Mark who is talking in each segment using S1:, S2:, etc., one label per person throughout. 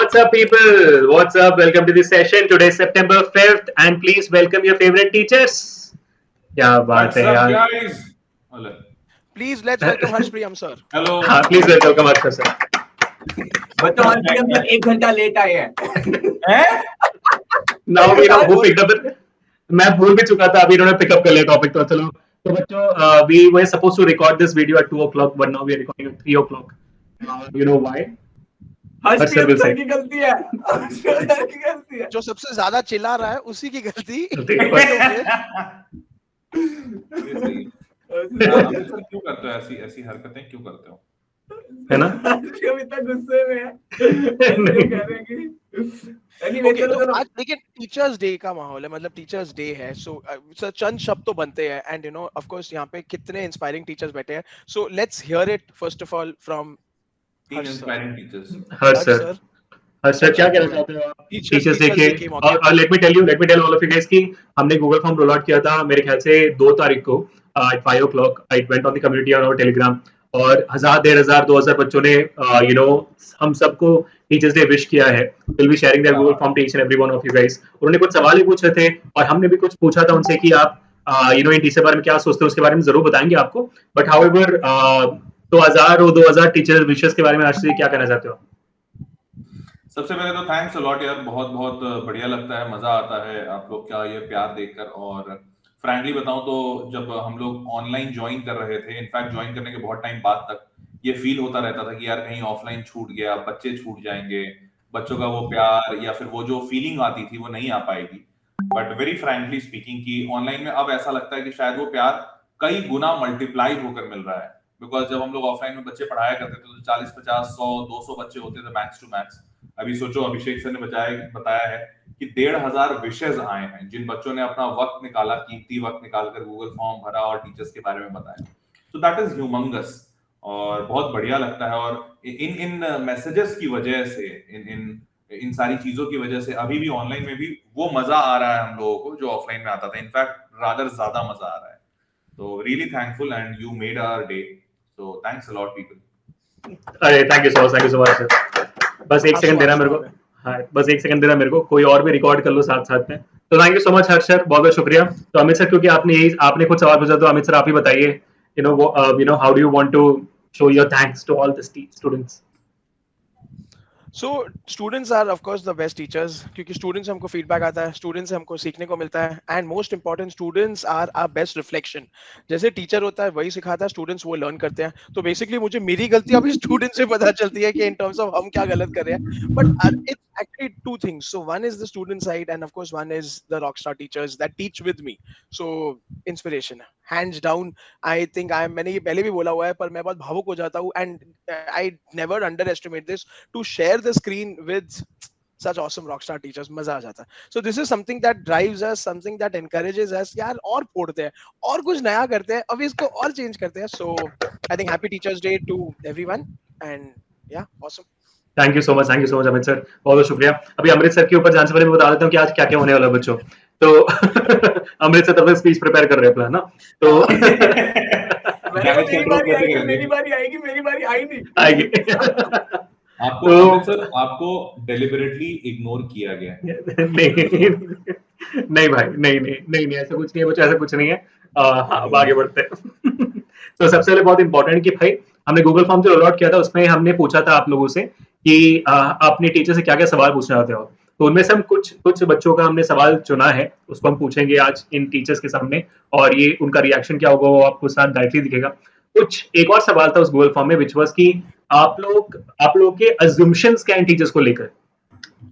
S1: What's up, people? What's up? Welcome to this session. Today is September 5th, and please welcome your favorite teachers. क्या बात
S2: What's
S1: है
S2: up,
S1: यार?
S2: guys? Hello.
S3: Please let's welcome Harshpriyam sir.
S2: Hello.
S1: हाँ, please welcome Akshay sir.
S4: बच्चों हर्षप्रियम sir 1 घंटा late आए हैं।
S1: Now we know who picked up it. मैं भूल भी चुका था, अभी इन्होंने पिकअप कर लिया टॉपिक, तो चलो। तो बच्चों, we were supposed to record this video at 2 o'clock, but now we are recording at 3 o'clock. You know why?
S4: Harshpriyam sir की गलती है। हर्षप्रियम सर की गलती है।
S3: जो सबसे ज्यादा चिल्ला रहा है उसी की गलती।
S2: अमित सर क्यों करते हो ऐसी हरकतें क्यों करते हो?
S1: है ना?
S4: हर्षप्रियम इतना गुस्से में है। कह रहे हैं कि
S3: Okay, तो आज देखिए टीचर्स डे का माहौल है, मतलब टीचर्स डे है, सो सर चंद शब्द तो बनते हैं and you know of course यहाँ पे कितने इंस्पायरिंग टीचर्स बैठे हैं, so let's hear it first of all from
S2: तीन इंस्पायरिंग टीचर्स।
S1: हर्ष सर क्या कहना चाहते हो आप टीचर्स डे के? और let me tell all of you guys कि हमने गूगल फॉर्म रोल आउट किया था मेरे ख्याल से 2 तारीख को at 5 o'clock. I went on the community on our Telegram और 1000, 1500, 2000 बच्चों ने you know हम सबको टीचर्स डे विश किया है. We'll be sharing their Google form to each and every one of you guys. उन्होंने कुछ सवाल ही पूछे थे और हमने भी कुछ पूछा था उनसे कि आप you know इन टीचर बारे में क्या सोचते हैं, उसके बारे में जरूर बताएंगे आपको. बट हाउएवर तो 1000 और 2000 टीचर विशेस के बारे में आज क्या कहना चाहते हो?
S2: सबसे पहले तो थैंक्स अ लॉट यार, बहुत बहुत बढ़िया लगता है, मजा आता है आप लोग का ये प्यार देखकर। और फ्रैंकली बताऊं तो जब हम लोग ऑनलाइन ज्वाइन कर रहे थे, इनफैक्ट ज्वाइन करने के बहुत टाइम बाद तक ये फील होता रहता था कि यार कहीं ऑफलाइन छूट गया, बच्चे छूट जाएंगे, बच्चों का वो प्यार या फिर वो जो फीलिंग आती थी वो नहीं आ पाएगी। बट वेरी फ्रैंकली स्पीकिंग कि ऑनलाइन में अब ऐसा लगता है कि शायद वो प्यार कई गुना मल्टीप्लाई होकर मिल रहा है। बिकॉज जब हम लोग ऑफलाइन में बच्चे पढ़ाया करते थे तो 40, 50, 100, 200 बच्चे होते थे मैक्स टू मैक्स। अभी सोचो अभिषेक सर ने बताया है कि 1500 विशेष आए हैं जिन बच्चों ने अपना वक्त निकाला, कीमती वक्त निकालकर गूगल फॉर्म भरा और टीचर्स के बारे में बताया। सो दैट इज ह्यूमंगस और बहुत बढ़िया लगता है। और इन मैसेजेस की वजह से, इन सारी चीजों की वजह से अभी भी ऑनलाइन में भी वो मजा आ रहा है हम लोगों को जो ऑफलाइन में आता था। इनफैक्ट रादर ज्यादा मजा आ रहा है। तो really thankful and you made our day, so thanks a lot people.
S1: अरे thank you so much sir. बस एक सेकंड देना मेरे को। हाँ, बस एक सेकंड देना मेरे को, कोई और भी रिकॉर्ड कर लो साथ साथ में। तो thank you so much Harsh sir, बहुत बहुत शुक्रिया। तो अमित सर, क्योंकि आपने कुछ सवाल पूछा, तो अमित सर आप ही बताइए, you know how do you want to show your thanks to all the students?
S3: So students are of course the best teachers क्योंकि students से हमको feedback आता है, students से हमको सीखने को मिलता है and most important students are our best reflection। जैसे teacher होता है वही सिखाता है, students वो learn करते हैं। तो basically मुझे मेरी गलती अभी students से पता चलती है कि in terms of हम क्या गलत कर रहे हैं। But it's actually two things. So one is the student side and of course one is the rockstar teachers that teach with me. So inspiration hands down। I think मैंने ये पहले भी बोला हुआ है पर मैं बहुत भावुक हो जाता हूँ and I never underestimate this to share the screen with such awesome rockstar teachers। मजा आ जाता है। So this is something that drives us, something that encourages us यार और फोड़ते हैं और कुछ नया करते हैं, अभी इसको और चेंज करते हैं। So I think happy Teachers Day to everyone and yeah, awesome।
S1: Thank you so much Amit sir, बहुत बहुत शुक्रिया। अभी अमृत सर के ऊपर जाने से पहले मैं बता देता हूँ कि आज क्या क्या होने वाला है बच्चों। तो अमृत सर तब तक स्पीच प्रिपेयर कर रहे हैं अपना ना, तो
S4: मेरी बारी आई नहीं
S1: आएगी।
S2: आपको डेलिबरेटली इग्नोर किया गया है।
S1: नहीं भाई, नहीं ऐसा कुछ नहीं है बच्चों, ऐसा कुछ नहीं है। अब आगे बढ़ते हैं। तो सबसे पहले बहुत इंपॉर्टेंट कि भाई हमने गूगल फॉर्म जो रोल आउट किया था उसमें हमने पूछा था आप लोगों से कि अपने टीचर से क्या क्या सवाल पूछना चाहते हो। तो उनमें से हम कुछ बच्चों का हमने सवाल चुना है, उसको हम पूछेंगे आज इन टीचर्स के सामने और ये उनका रिएक्शन क्या होगा वो आपको साथ डायरेक्टली दिखेगा। कुछ एक और सवाल था उस गूगल फॉर्म में विच वाज कि आप लोग के assumptions क्या इन टीचर्स को लेकर।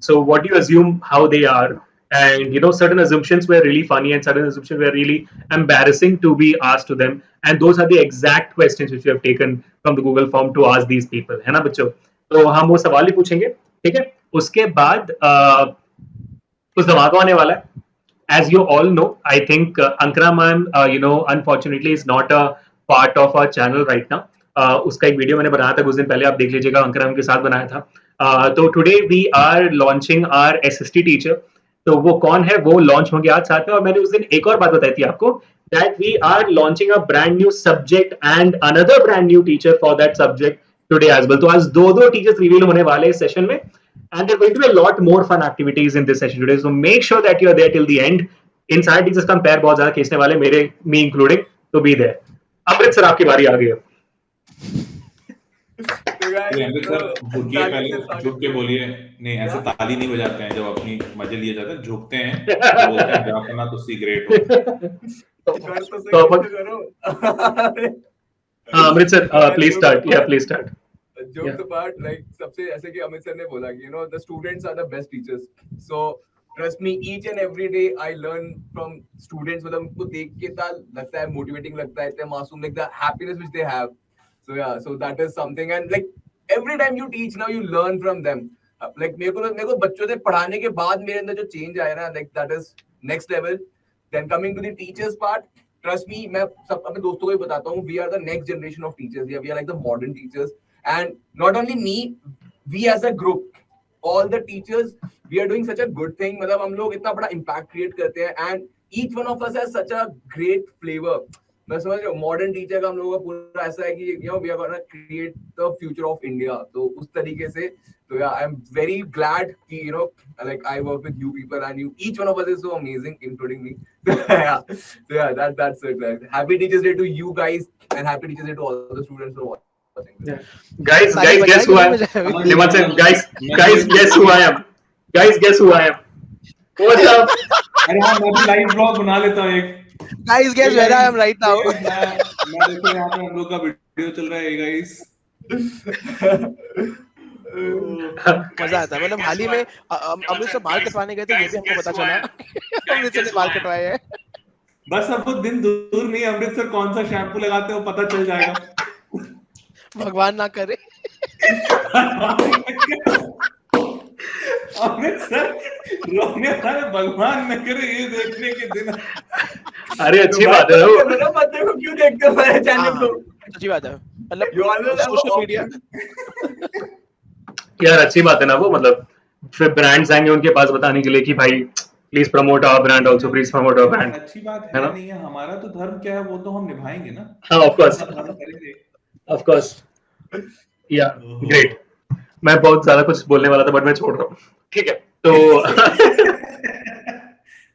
S1: So what do you assume how they are? And you know, certain assumptions were really funny and certain assumptions were really embarrassing to be asked to them. And those are the exact questions which we have taken from the Google form to ask these people, है ना बच्चों? तो हम वो सवाल ही पूछेंगे, ठीक है? उसके बाद कुछ धमाका होने वाला है। As you all know, I think Ankara ma'am, you know, unfortunately is not a part of our channel right now. उसका एक वीडियो मैंने बनाया था कुछ दिन पहले, आप देख लीजिएगा, अंकरा मैम के साथ बनाया था। तो today we are launching our SST teacher. तो वो कौन है वो लॉन्च होंगे आज साथ में। और मैंने उस दिन एक और बात बताई थी आपको that we are launching a brand new subject and another brand new teacher for that subject today as well. तो आज दो टीचर्स रिवील होने वाले इस सेशन में। And there are going to be a lot more fun activities in this session today. So make sure that you are there till the end. इन सारे teachers का पैर बहुत ज्यादा खींचने वाले, मेरे मी इंक्लूडिंग, तो बी देयर. अमृत सर, आपकी बारी आ गई है.
S2: अमृत सर झुकिए, पहले झुक के बोलिए. नहीं, ऐसे ताली नहीं बजाते हैं जब अपनी मजे लिए जाते हैं, झुकते हैं, तो बोलते हैं जाफना तो सी ग्रेट हो.
S1: अमृत सर, प्लीज स्टार्ट. या please start.
S4: Jokes apart, like सबसे ऐसे कि अमित सर ने बोला कि the students are the best teachers. So trust me, each and every day I learn from students. मतलब उनको देख के इतना लगता है, motivating लगता है, इतना मासूम, like the happiness which they have. So yeah, so that is something. And like every time you teach now, you learn from them. Like मेरे को बच्चों से पढ़ाने के बाद मेरे अंदर जो change आया ना, like that is next level. Then coming to the teachers part, trust me, मैं सब अपने दोस्तों को भी बताता हूँ, we are the next generation of teachers. Yeah, we are like the modern teachers. And not only me, we as a group, all the teachers, we are doing such a good thing. मतलब हम लोग इतना बड़ा impact create करते हैं, and each one of us has such a great flavor. मैं समझ रहा हूँ, modern teacher का हम लोगों का पूरा ऐसा है कि we are gonna create the future of India. तो उस तरीके से, तो yeah, I'm very glad कि like I work with you people, and you, each one of us is so amazing, including me. Yeah, so yeah, that's it. Like, happy Teachers Day to you guys, and happy Teachers Day to all the students who are watching.
S1: Yeah. Guys, guess who I am? Guys, guess who I am? Guys, guess who I am? What's up?
S2: अरे हाँ, मैं भी live blog बना लेता हूँ एक.
S3: Guys, guess where I am right now?
S2: मैं देखो यहाँ पे हम लोग का वीडियो चल रहा है guys.
S3: मजा आता है. मतलब हाल ही में अमृत से बाल कटवाने गए थे, ये भी हमको पता चला अमृत से बाल कटवाए हैं.
S2: बस अब वो दिन दूर नहीं, अमृत सर कौन सा शैम्पू लगाते हैं वो पता चल जाएगा.
S3: भगवान ना करे.
S2: अमित सर रोने वाले, भगवान न करे ये देखने के दिन.
S1: अरे अच्छी बात है.
S4: मेरा बच्चे को क्यों देखते हो मेरे चैनल को?
S3: अच्छी बात है. मतलब सोशल मीडिया.
S1: यार अच्छी बात है ना वो. मतलब फिर ब्रांड्स आएंगे उनके पास बताने के लिए कि भाई please promote our brand also, please promote our brand.
S2: अच्छी बात है नहीं है. हमारा तो धर्म क्या है वो तो हम निभाएंगे ना.
S1: हाँ, of course. Of course. Yeah, great. मैं बहुत ज्यादा कुछ बोलने वाला था बट मैं छोड़ रहा हूँ. ठीक है, तो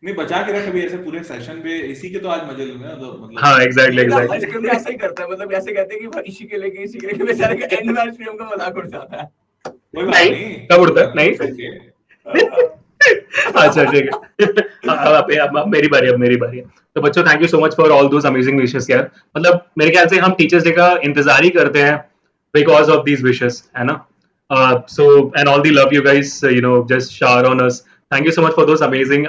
S2: नहीं, बचा के रख अभी ऐसे पूरे सेशन पे. इसी के तो आज मजे लेंगे ना, तो मतलब.
S1: हाँ, एग्जैक्टली.
S4: ऐसे ही करता है. मतलब ऐसे कहते हैं कि इसी के लिए बेचारे का एंड मैच फिल्म का मजाक उड़ जाता है.
S1: नहीं, कब उड़ता है? नहीं. अच्छा ठीक है. अब मेरी बारी है. तो बच्चों, thank you so much for all those amazing wishes यार. मतलब मेरे ख्याल से हम टीचर्स डे का इंतजार ही करते हैं बिकॉज ऑफ दीज विशेस, है ना. So and all the love you guys just shower on us. Thank you so much for those amazing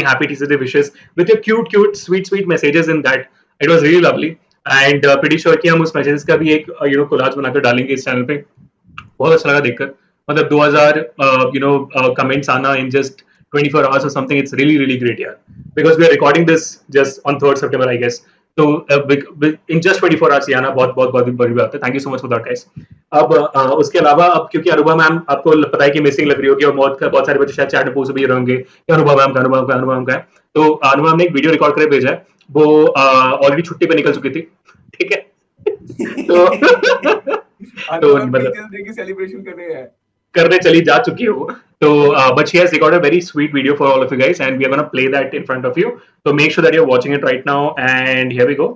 S1: happy Teachers Day wishes with your cute sweet messages in that. It was really lovely and pretty sure कि हम उस messages का भी एक collage बनाकर डालेंगे इस channel पे. बहुत अच्छा लगा देखकर. मतलब 2000 comments आना in just 24 hours or something. It's really great यार, because we are recording this just on 3rd September I guess. तो in just 24 hours आना बहुत बड़ी बात है. Thank you so much for that guys. अब उसके अलावा अब क्योंकि अनुभा मैम आपको पता है कि मिसिंग लग रही होगी और बहुत सारे बच्चे शायद चैट में पूछ भी रहे होंगे कि अनुभा मैम का है. तो अनुभा मैम ने एक वीडियो रिकॉर्ड करके भेजा है. वो ऑलरेडी छुट्टी पे निकल चुकी थी. ठीक है. तो मतलब
S4: सेलिब्रेशन
S1: करने चली जा चुकी हो. तो but she has recorded a very sweet video for all of you guys and we are going to play that in front of you. So make sure that you're watching it right now and here we go.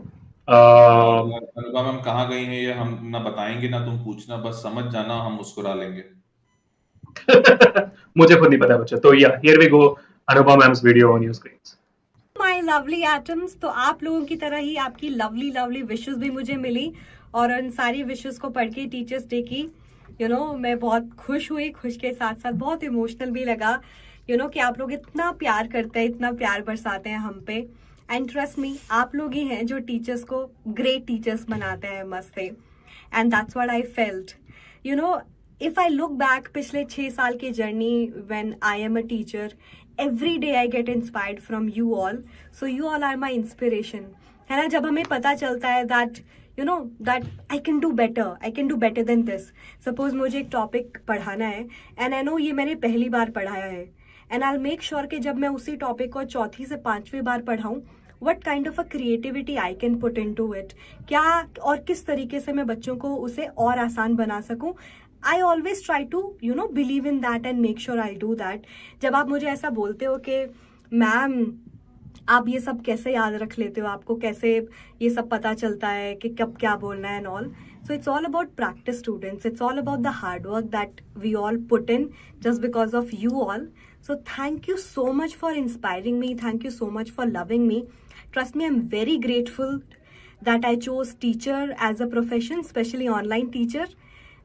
S2: Anupama ma'am कहाँ गई हैं ये हम ना बताएंगे ना तुम पूछना, बस समझ जाना, हम मुस्कुरा लेंगे.
S1: मुझे खुद नहीं पता बच्चा. तो yeah, here we go. Anupama ma'am's video on your screens.
S5: My lovely atoms, तो आप लोगों की तरह ही आपकी लवली विशेस भी मुझे मिली और उन सारी विशेस को पढ़ के टीचर्स डे की मैं बहुत खुश हुई. खुश के साथ साथ बहुत इमोशनल भी लगा कि आप लोग इतना प्यार करते हैं, इतना प्यार बरसाते हैं हम पे. एंड ट्रस्ट मी, आप लोग ही हैं जो टीचर्स को ग्रेट टीचर्स बनाते हैं मस्त से. And that's what I felt. If I look back पिछले 6 साल की journey when I am a teacher, every day I get inspired from you all. So you all are my inspiration. है ना. जब हमें पता चलता है that that I can do better than this. Suppose मुझे एक टॉपिक पढ़ाना है and I know ये मैंने पहली बार पढ़ाया है and I'll make sure कि जब मैं उसी टॉपिक को चौथी से 5वीं बार पढ़ाऊँ what kind of a creativity I can put into it, क्या और किस तरीके से मैं बच्चों को उसे और आसान बना सकूं. I always try to believe in that and make sure I'll do that. जब आप मुझे ऐसा बोलते हो कि मैम आप ये सब कैसे याद रख लेते हो, आपको कैसे ये सब पता चलता है कि कब क्या बोलना है and all. So it's all about practice, students. It's all about the hard work that we all put in just because of you all. So thank you so much for inspiring me. Thank you so much for loving me. Trust me, I'm very grateful that I chose teacher as a profession, especially online teacher.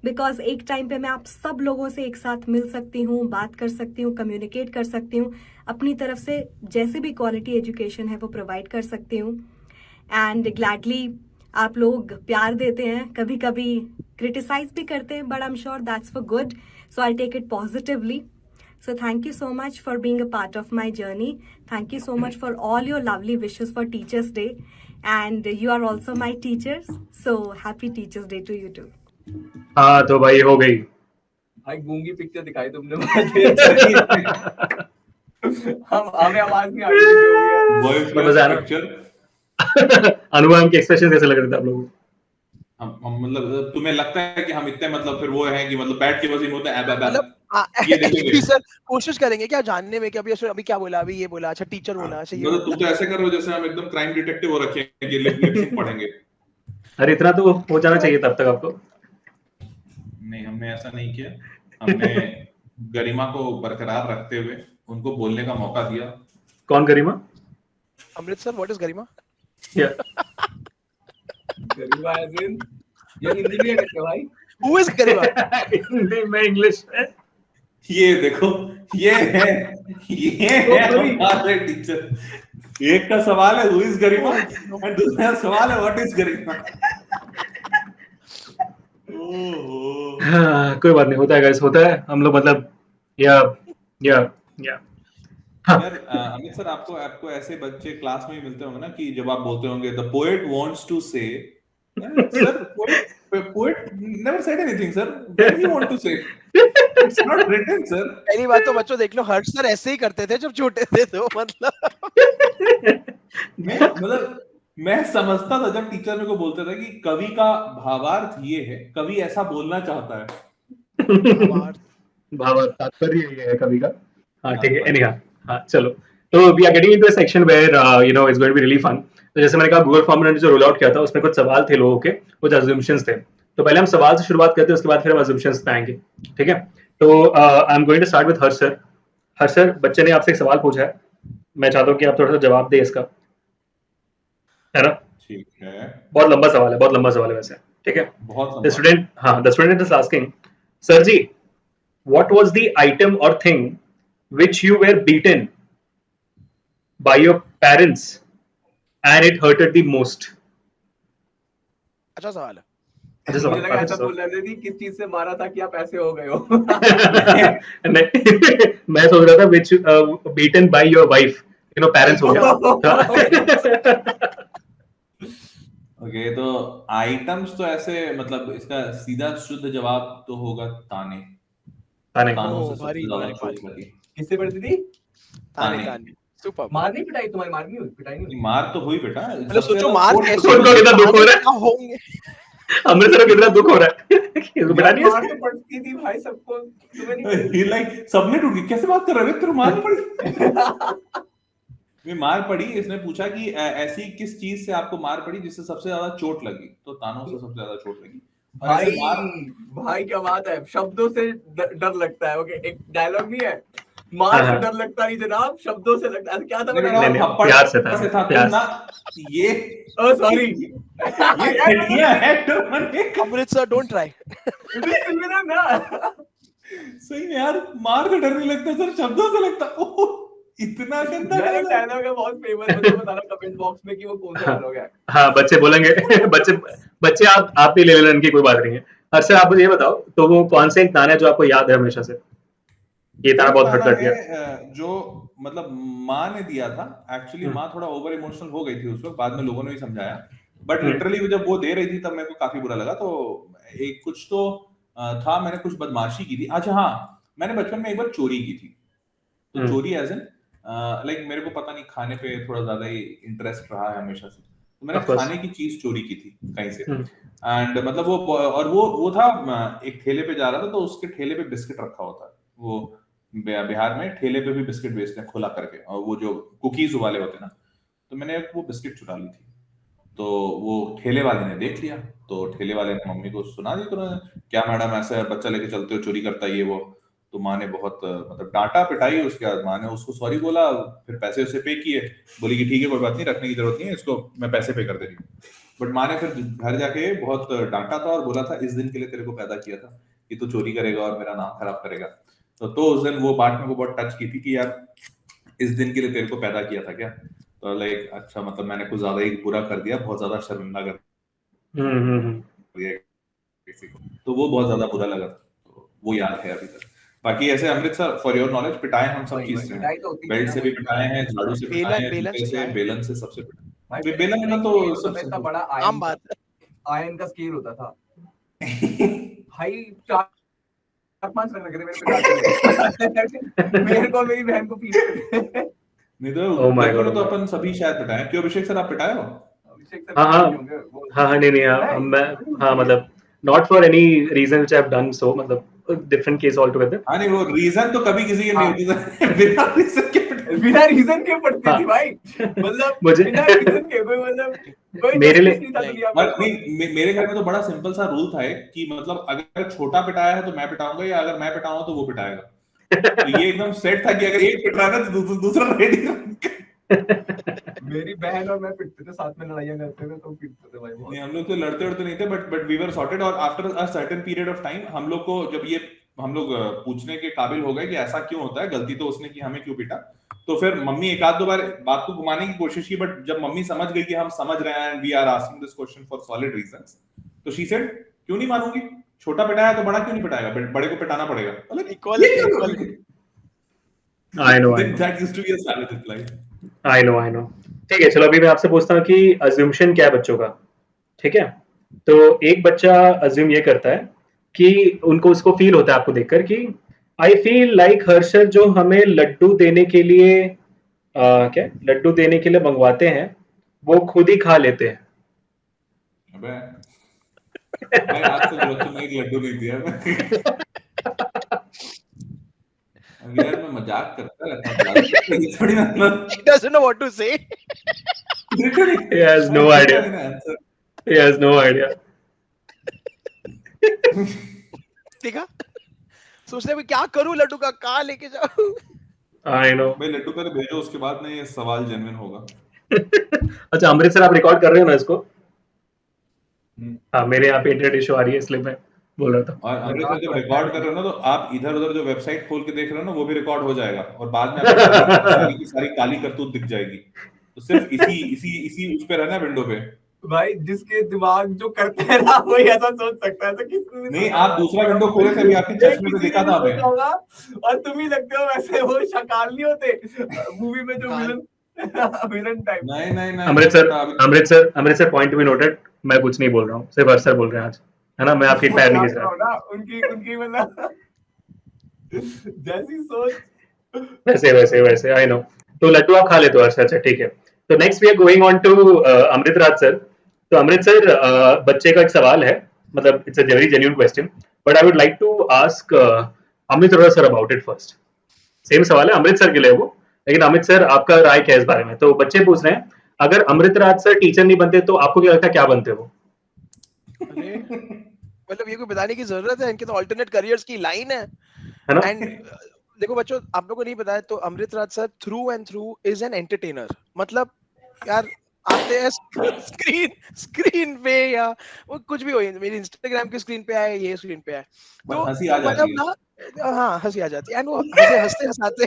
S5: Because एक time पे मैं आप सब लोगों से एक साथ मिल सकती हूँ, बात कर सकती हूँ, कम्युनिकेट कर सकती हूँ, अपनी तरफ से जैसे भी क्वालिटी एजुकेशन है वो प्रोवाइड कर सकती हूँ. एंड ग्लैडली आप लोग प्यार देते हैं, कभी कभी क्रिटिसाइज भी करते हैं, but I am sure that's for good, so I take it positively. So thank you so much for being a part of my journey. Thank you so much for all your lovely wishes for Teachers Day. And you are also my teachers. So happy Teachers Day to you too.
S1: हाँ तो भाई हो गई.
S4: भाई गूंगी picture दिखाई तुमने मुझे. हमें आवाज नहीं आ रही थी, जो भी है.
S2: वॉइस
S1: मजा आ रहा.
S2: पिक्चर
S1: अनुमान के एक्सप्रेशन कैसे लग रहे थे आप लोगों को?
S2: हम मतलब तुम्हें लगता है कि हम इतने मतलब फिर वो है कि मतलब बैठ के बस इमोते हैं
S3: मतलब
S2: ये देखेंगे
S3: सर कोशिश करेंगे क्या जानने में कि अभी क्या बोला, अभी ये बोला, अच्छा टीचर बोला, अच्छा ये
S2: मतलब तुम तो ऐसे कर रहे हो जैसे हम एकदम क्राइम डिटेक्टिव हो रखे हैं कि लिप पढ़ेंगे.
S1: अरे इतना तो हो जाना चाहिए तब तक आपको.
S2: नहीं, हमने ऐसा नहीं किया. हमने गरिमा को बरकरार रखते हुए उनको बोलने का मौका दिया.
S1: कौन Garima?
S3: Amritsar, what is Garima?
S4: Garima as in ये हिंदी में कहते हैं भाई.
S3: हु इज गरिमा?
S1: हिंदी में इंग्लिश में.
S2: ये देखो ये है हमारे टीचर. एक का सवाल है हु इज गरिमा और दूसरा सवाल है व्हाट इज गरिमा.
S1: हाँ, कोई बात नहीं, होता है गाइस, होता है. हम लोग मतलब या
S2: यार अमित सर आपको ऐसे बच्चे क्लास में ही मिलते होंगे ना कि जब आप बोलते होंगे the poet wants to say sir poet never said anything sir what you want to say it's not written sir.
S3: पहली बात तो बच्चों देख लो, हर्ष सर ऐसे ही करते थे जब छोटे थे, तो मतलब
S2: मैं समझता था जब टीचर मेरे को बोलते थे कि कवि का भावार्थ ये है, कवि ऐसा बोलना चाहता है.
S1: भावार्थ तात्पर्य ये है कवि का. हाँ ठीक है. एनीहाउ हाँ चलो, तो we are getting into a section where it's going to be really fun. तो जैसे मैंने कहा गूगल फॉर्म में जो रोल आउट किया था उसमें कुछ सवाल थे लोगों के, कुछ अजम्पशंस थे. तो पहले हम सवाल से शुरुआत करते हैं, उसके बाद फिर हम अजम्पशंस पे आएंगे. ठीक है. तो I am going to start with Harsh sir. Harsh sir, बच्चे ने आपसे एक सवाल पूछा है, मैं चाहता हूँ कि आप थोड़ा सा जवाब दें इसका, है ना?
S2: ठीक है.
S1: बहुत लंबा सवाल है वैसे. ठीक है.
S2: बहुत
S1: the student is asking, sir ji, what was the item और thing which you were beaten by your parents and it hurted the most?
S3: अच्छा सवाल है.
S4: मुझे लगा ऐसा बोल रहे थे किस चीज से मारा था कि आप ऐसे हो गए हो.
S1: मैं सोच रहा था which beaten by your wife, parents हो गया.
S2: ओके, तो आइटम्स तो ऐसे मतलब इसका सीधा शुद्ध जवाब तो होगा ताने. तानों से सबसे ज्यादा चोट लगी.
S4: किससे पढ़ती थी?
S3: ताने. सुपर.
S4: मार नहीं पिटाई तुम्हारी? पिटाई नहीं हुई?
S2: मार तो हुई बेटा.
S3: मतलब सोचो मार कैसे
S1: कितना दुख हो रहा है.
S3: होंगे.
S1: अमृतसर में कितना दुख हो रहा है.
S4: मार तो पड़ती थी भाई सबको, तुम्हें नहीं?
S2: लाइक सबने टूट गई. कैसे बात कर रहे हो? तेरे मार पड़ी. मैं मार पड़ी. इसने पूछा कि ऐसी किस चीज से आपको मार पड़ी जिससे सबसे ज्यादा चोट लगी. तो तानों से सबसे ज्यादा चोट लगी.
S4: भाई क्या बात है. शब्दों से डर लगता है. ओके, एक डायलॉग भी है, मार से डर लगता नहीं जनाब, शब्दों से लगता है. क्या था?
S1: प्यार से था. प्यार से.
S2: ये
S4: सॉरी,
S2: ये
S3: अमृतसर डोंट ट्राई.
S2: सही में यार, मार से डर नहीं लगता सर, शब्दों से लगता. इतना गंदा
S4: डायलॉग है, बहुत फेमस है. मुझे बताना कमेंट बॉक्स में कि वो कौन सा डायलॉग है.
S1: हाँ, बच्चे बोलेंगे. बच्चे आप भी ले लेना, इनकी कोई बात नहीं है. अच्छा आप मुझे ये बताओ, तो वो कौन सा एक ताना है जो आपको याद है हमेशा से? ये ताना बहुत हर्ट कर दिया.
S2: जो मतलब माँ ने दिया था. एक्चुअली माँ थोड़ा ओवर इमोशनल हो गई थी उस वक्त, बाद में लोगों ने भी समझाया. बट लिटरली जब वो दे रही थी तब मेरे को काफी बुरा लगा. तो एक कुछ तो था, मैंने कुछ बदमाशी की थी. अच्छा हाँ, मैंने बचपन में एक बार चोरी की थी. तो चोरी एज इन लाइक मेरे को पता नहीं खाने पे थोड़ा ज्यादा ही इंटरेस्ट रहा है हमेशा से, तो मैंने
S1: Of course.
S2: खाने की चीज चोरी की थी कहीं से।
S1: हम्म,
S2: एंड मतलब वो था एक ठेले पे जा रहा था, तो उसके ठेले पे बिस्किट रखा होता है, वो बिहार में ठेले पे भी बिस्किट बेचते हैं खुला करके, और वो जो कुकीज वाले होते हैं ना, तो मैंने वो बिस्किट चुरा ली थी। तो वो ठेले वाले ने देख लिया, तो ठेले वाले ने मम्मी को सुना दी, तो क्या मैडम ऐसे बच्चा लेके चलते हो, चोरी करता है ये वो। तो माँ ने बहुत मतलब डांटा पिटाई, उसके बाद माँ ने उसको सॉरी बोला, फिर पैसे उसे पे किए, बोली कि ठीक है कोई बात नहीं, रखने की जरूरत नहीं है इसको, मैं पैसे पे कर दे रही हूँ। बट माँ ने फिर घर जाके बहुत डांटा था और बोला था इस दिन के लिए तेरे को पैदा किया था कि तू चोरी करेगा और मेरा नाम खराब करेगा। तो उस दिन वो बात मेरे को बहुत टच की थी कि यार इस दिन के लिए तेरे को पैदा किया था क्या। तो लाइक अच्छा मतलब मैंने कुछ ज्यादा ही बुरा कर दिया, बहुत ज्यादा शर्मिंदा कर दिया किसी को, तो वो बहुत ज्यादा बुरा लगा था, तो वो याद है अभी तक। बाकी ऐसे अमृतसर फॉर योर नॉलेज पिटाए हम सब चीज से हैं,
S4: पिटाई तो होती है
S2: बेल्ट
S4: ना,
S2: से भी पिटाए हैं, झाड़ू से पिटाए हैं,
S3: बेलन
S2: जूते
S3: से
S2: से,
S3: पिटाए।
S2: बेलन से सबसे
S4: भाई,
S2: पिटाए। बेलन का तो
S4: सबसे इतना बड़ा
S3: आम बात है।
S4: आयरन का स्केल होता था भाई, 4-5 रन लगे थे मेरे पे मेरे को मेरी बहन को पीट
S2: नहीं तो
S1: Oh my
S2: बचपन में
S1: God.
S2: तो अपन सभी शायद पिटाए हैं। क्यों अभिषेक सर आप पिटाए हो?
S4: अभिषेक
S1: हाँ, हाँ।
S4: सर
S1: हाँ नहीं हाँ मैं हाँ मतलब not for any reason which I have done so, मतलब डिफरेंट केस ऑल टुगेदर।
S2: हाँ नहीं वो रीजन तो कभी किसी की नहीं
S4: हाँ।
S2: होती था, बिना रीजन के पिटाए।
S4: बिना रीजन के पढ़ती
S1: हाँ।
S4: थी भाई, मतलब
S1: मुझे-
S4: बिना रीजन के कोई मतलब कोई
S1: मेरे लिए-
S4: justice नहीं था दुनिया में।
S2: और नहीं मेरे घर में तो बड़ा सिंपल सा रूल था एक कि मतलब अगर छोटा पिटाया है तो मैं पिटाऊंगा, या अगर मैं पिटाऊंगा तो वो पिटाएगा। तो ये एकदम सेट था कि अगर एक पिट रहा है तो दूसरा रेडी।
S4: मेरी बहन और मैं पिटते थे, साथ में लड़ाइयां करते थे, तो पिटते थे भाई बहुत।
S2: नहीं हम लोग तो लड़ते नहीं थे, बट वी वर सॉर्टेड। और after a certain period of time हम लोग को जब ये हम लोग पूछने के काबिल हो गए कि ऐसा क्यों होता है, गलती तो उसने की, हमें क्यों पिटा, तो फिर मम्मी एक आध दो बार बात को घुमाने की कोशिश की, बट जब मम्मी समझ गई कि हम समझ रहे हैं and we are asking this question for solid reasons, तो शी सेड क्यों नहीं मानूंगी, छोटा पिटाया तो बड़ा क्यों नहीं पिटाएगा, बड़े को पिटाना पड़ेगा। मतलब
S3: Equality.
S1: I know
S2: that used to be a savage reply.
S1: I know. ठीक है चलो अभी मैं आपसे पूछता हूँ कि अज्यूमशन क्या है बच्चों का, ठीक है। तो एक बच्चा अज्यूम ये करता है कि उनको उसको फील होता है आपको देखकर कि आई फील लाइक हर्षद जो हमें लड्डू देने के लिए क्या लड्डू देने के लिए मंगवाते हैं वो खुद ही खा लेते हैं।
S2: अबे भाई आज तो बोलो तुमने एक लड्डू नहीं दिया मैं यार मैं मजाक करता रहता हूँ ये थोड़ी ना
S3: He doesn't know what to say.
S1: He has no idea. He has no idea.
S3: देखा, सोचते हैं क्या करूं, लड्डू का कहाँ लेके जाऊं।
S1: I know.
S2: भाई लड्डू कर भेजो, उसके बाद में ये सवाल जेन्युइन होगा।
S1: अच्छा अमृतसर आप रिकॉर्ड कर रहे हो ना इसको? हाँ मेरे यहाँ पे इंटरनेट इशू आ रही है इसलिए मैं बोल रहा था।
S2: और अमृतसर जब रिकॉर्ड कर रहे हो ना, तो आप इधर उधर जो वेबसाइट खोल के देख रहे हो ना, वो भी रिकॉर्ड हो जाएगा और बाद में आपको सारी की सारी काली करतूत दिख जाएगी। तो सिर्फ इसी उस पे रहना विंडो पे।
S4: भाई जिसके दिमाग जो करते हैं ना वही ऐसा सोच सकता है, तो किसी
S2: नहीं आप दूसरा विंडो खोले थे, अभी आपके चश्मे पे देखा था हमें।
S4: और तुम ही लगते हो वैसे वो शकाल नहीं होते मूवी में जो विलन टाइप।
S2: नहीं
S1: अमृतसर पॉइंट में नोटेड। मैं कुछ नहीं बोल रहा हूँ, सिर्फ अरसर बोल रहे हैं आज, है ना। मैं आपकी पैर नहीं घिस रहा।
S4: उनकी मतलब जैसी सोच
S1: वैसे आई नो। तो लड्डू आप खा लेते हो अरसर, अच्छा ठीक है। तो next we are going on to Amrit Raj sir. तो अमृत सर बच्चे का एक सवाल है, मतलब it's a very genuine question, but I would like to ask Amrit Raj sir about it first. Same सवाल है अमृत सर के लिए वो, लेकिन अमित सर आपका राय क्या है इस बारे में। तो बच्चे पूछ रहे हैं अगर अमृत राज सर टीचर नहीं बनते तो आपको क्या लगता है क्या बनते वो?
S3: मतलब ये कोई बताने की जरूरत है, इनके तो अल्टरनेट करियर्स की लाइन है
S1: ना।
S3: एंड देखो बच्चों, आप लोगों को नहीं पता है तो Amrit Raj sir through and through is an entertainer. मतलब यार आते हैं स्क्रीन पे या वो कुछ भी हो, मेरी इंस्टाग्राम की स्क्रीन पे आए, ये स्क्रीन पे आए, तो
S2: हंसी आ जाती है।
S3: ना हाँ हंसी आ जाती है एंड वो हंसते हंसाते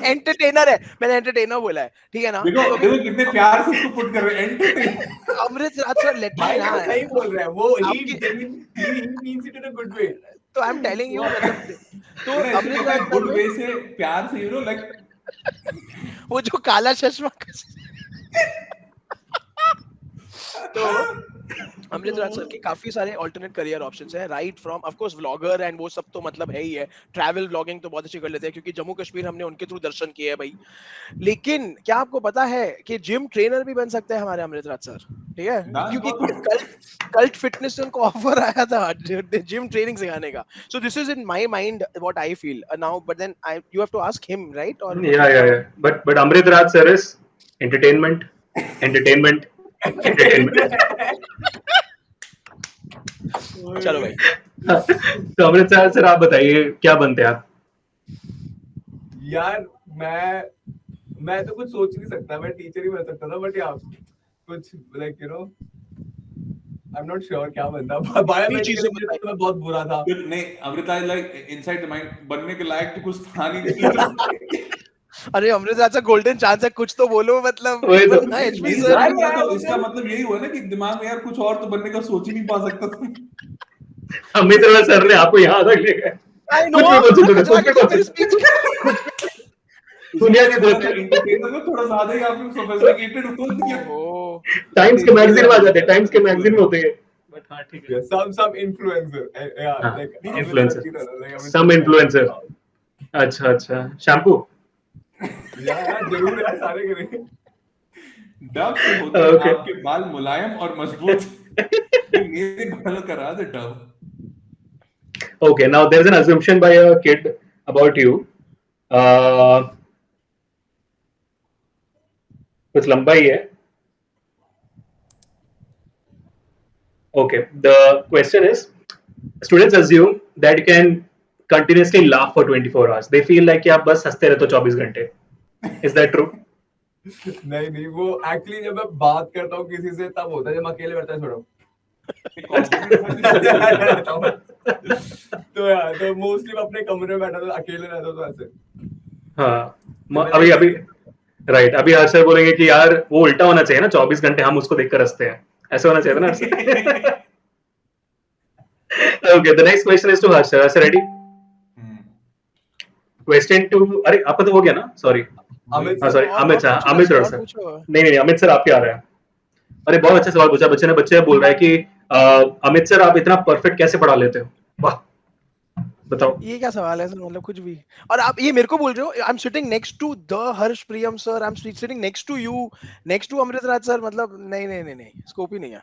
S3: एंटरटेनर है, मैंने एंटरटेनर बोला है, ठीक है ना।
S2: देखो कितने प्यार से उसको पुट कर रहे हैं, एंटरटेनर।
S3: अमृत राज सर लेट मी ना,
S4: सही बोल रहे हैं वो, he means it in a good way।
S3: तो आई एम टेलिंग यू, मतलब तो
S2: अमृत राज गुड वे से प्यार से, यू नो लाइक
S3: वो जो काला चश्मा तो अमृत राज सर के काफी सारे alternate career options हैं, right from of course vlogger and वो सब तो मतलब है ही है, travel vlogging तो बहुत अच्छी कर लेते हैं क्योंकि जम्मू कश्मीर हमने उनके थ्रू दर्शन किए हैं भाई। लेकिन क्या आपको पता है कि जिम ट्रेनर भी बन सकते हैं हमारे अमृत राज सर, ठीक है?
S2: That's
S3: क्योंकि
S2: good.
S3: कल्ट फिटनेस से उनको ऑफर आया था जिम ट्रेनिंग सिखाने का। So this is in my mind what I feel now, but then I you have to ask him, right? और
S1: Yeah. But Amrit Raj sir is entertainment, entertainment, entertainment.
S3: चलो भाई,
S1: तो Amrit sir आप बताइए क्या बनते हैं आप?
S4: यार मैं तो कुछ सोच नहीं सकता, मैं टीचर ही बन सकता था, बट यार कुछ like you know I am not sure क्या बनता। बायोमेडिकल में तो मैं बहुत बुरा था।
S2: नहीं, Amrita like inside the mind बनने के लायक तो कुछ था नहीं।
S3: अरे अमृत राज सर गोल्डन चांस है, कुछ तो बोलो, मतलब
S1: वही तो।
S3: बनना है एचपी
S2: मेरी
S3: सर।
S2: जान में तो इसका मतलब यही हुआ ना कि दिमाग में यार कुछ और तो बनने का सोच ही नहीं पा सकता था।
S1: अमित राज सर ने आपको यहाँ तक ले गए।
S3: आई नो,
S1: कुछ भी
S3: कचरा
S1: कुछ
S3: के
S1: भी
S3: मेरी स्पीच
S1: दुनिया के दोस्त
S2: एंटरटेनर में थोड़ा ज्यादा ही आपने सोफिस्टिकेटेड हो गया।
S3: ओ
S1: टाइम्स के मैगजीन में आ जाते हैं, टाइम्स के मैगजीन में होते हैं। बट हाँ ठीक है,
S4: some influencer yeah
S1: हाँ,
S4: like
S1: influencer, some influencer। अच्छा शैम्पू।
S4: यार जरूर यार सारे करेंगे।
S2: डब से होते हैं
S1: Okay.
S2: आपके बाल मुलायम और मजबूत। ये मेरे बालों का राज है dub.
S1: Okay, now there's an assumption by a kid about you. कुछ लंबा ही है। Okay, the question is, students assume that you can continuously laugh for 24 hours. They feel like कि आप बस हंसते रहते हो 24 घंटे। Is that true?
S4: नहीं वो एक्चुअली जब मैं बात करता हूँ किसी से तब होता है, जब मैं अकेले बैठता है छोड़ो। तो यार तो मोस्टली मैं अपने कमरे में बैठा था, अकेले रहता तो ऐसे।
S1: हाँ, अभी राइट, अभी हर्ष सर बोलेंगे कि यार वो उल्टा होना चाहिए ना, 24 घंटे हम उसको देखकर हंसते हैं, ऐसा होना चाहिए ना हर्ष sir. Okay, the next question is to Harsh sir. Sir, ready? Question to, अरे आपका तो हो गया ना, सॉरी
S4: अमित
S1: हाँ
S4: sir
S1: sorry Amit sir, Amit sir
S3: पूछो।
S1: नहीं अमित सर आपके आ रहा है। अरे बहुत अच्छा सवाल पूछा बच्चे बोल रहा है कि अमित सर आप इतना परफेक्ट कैसे पढ़ा लेते हो, वाह बताओ।
S3: ये क्या सवाल है सर, मतलब कुछ भी। और आप ये मेरे को बोल रहे हो, I am sitting next to the Harsh Priyam sir, I am sitting next to you, next to Amrit Raj sir, मतलब नहीं स्कोप ही नहीं है।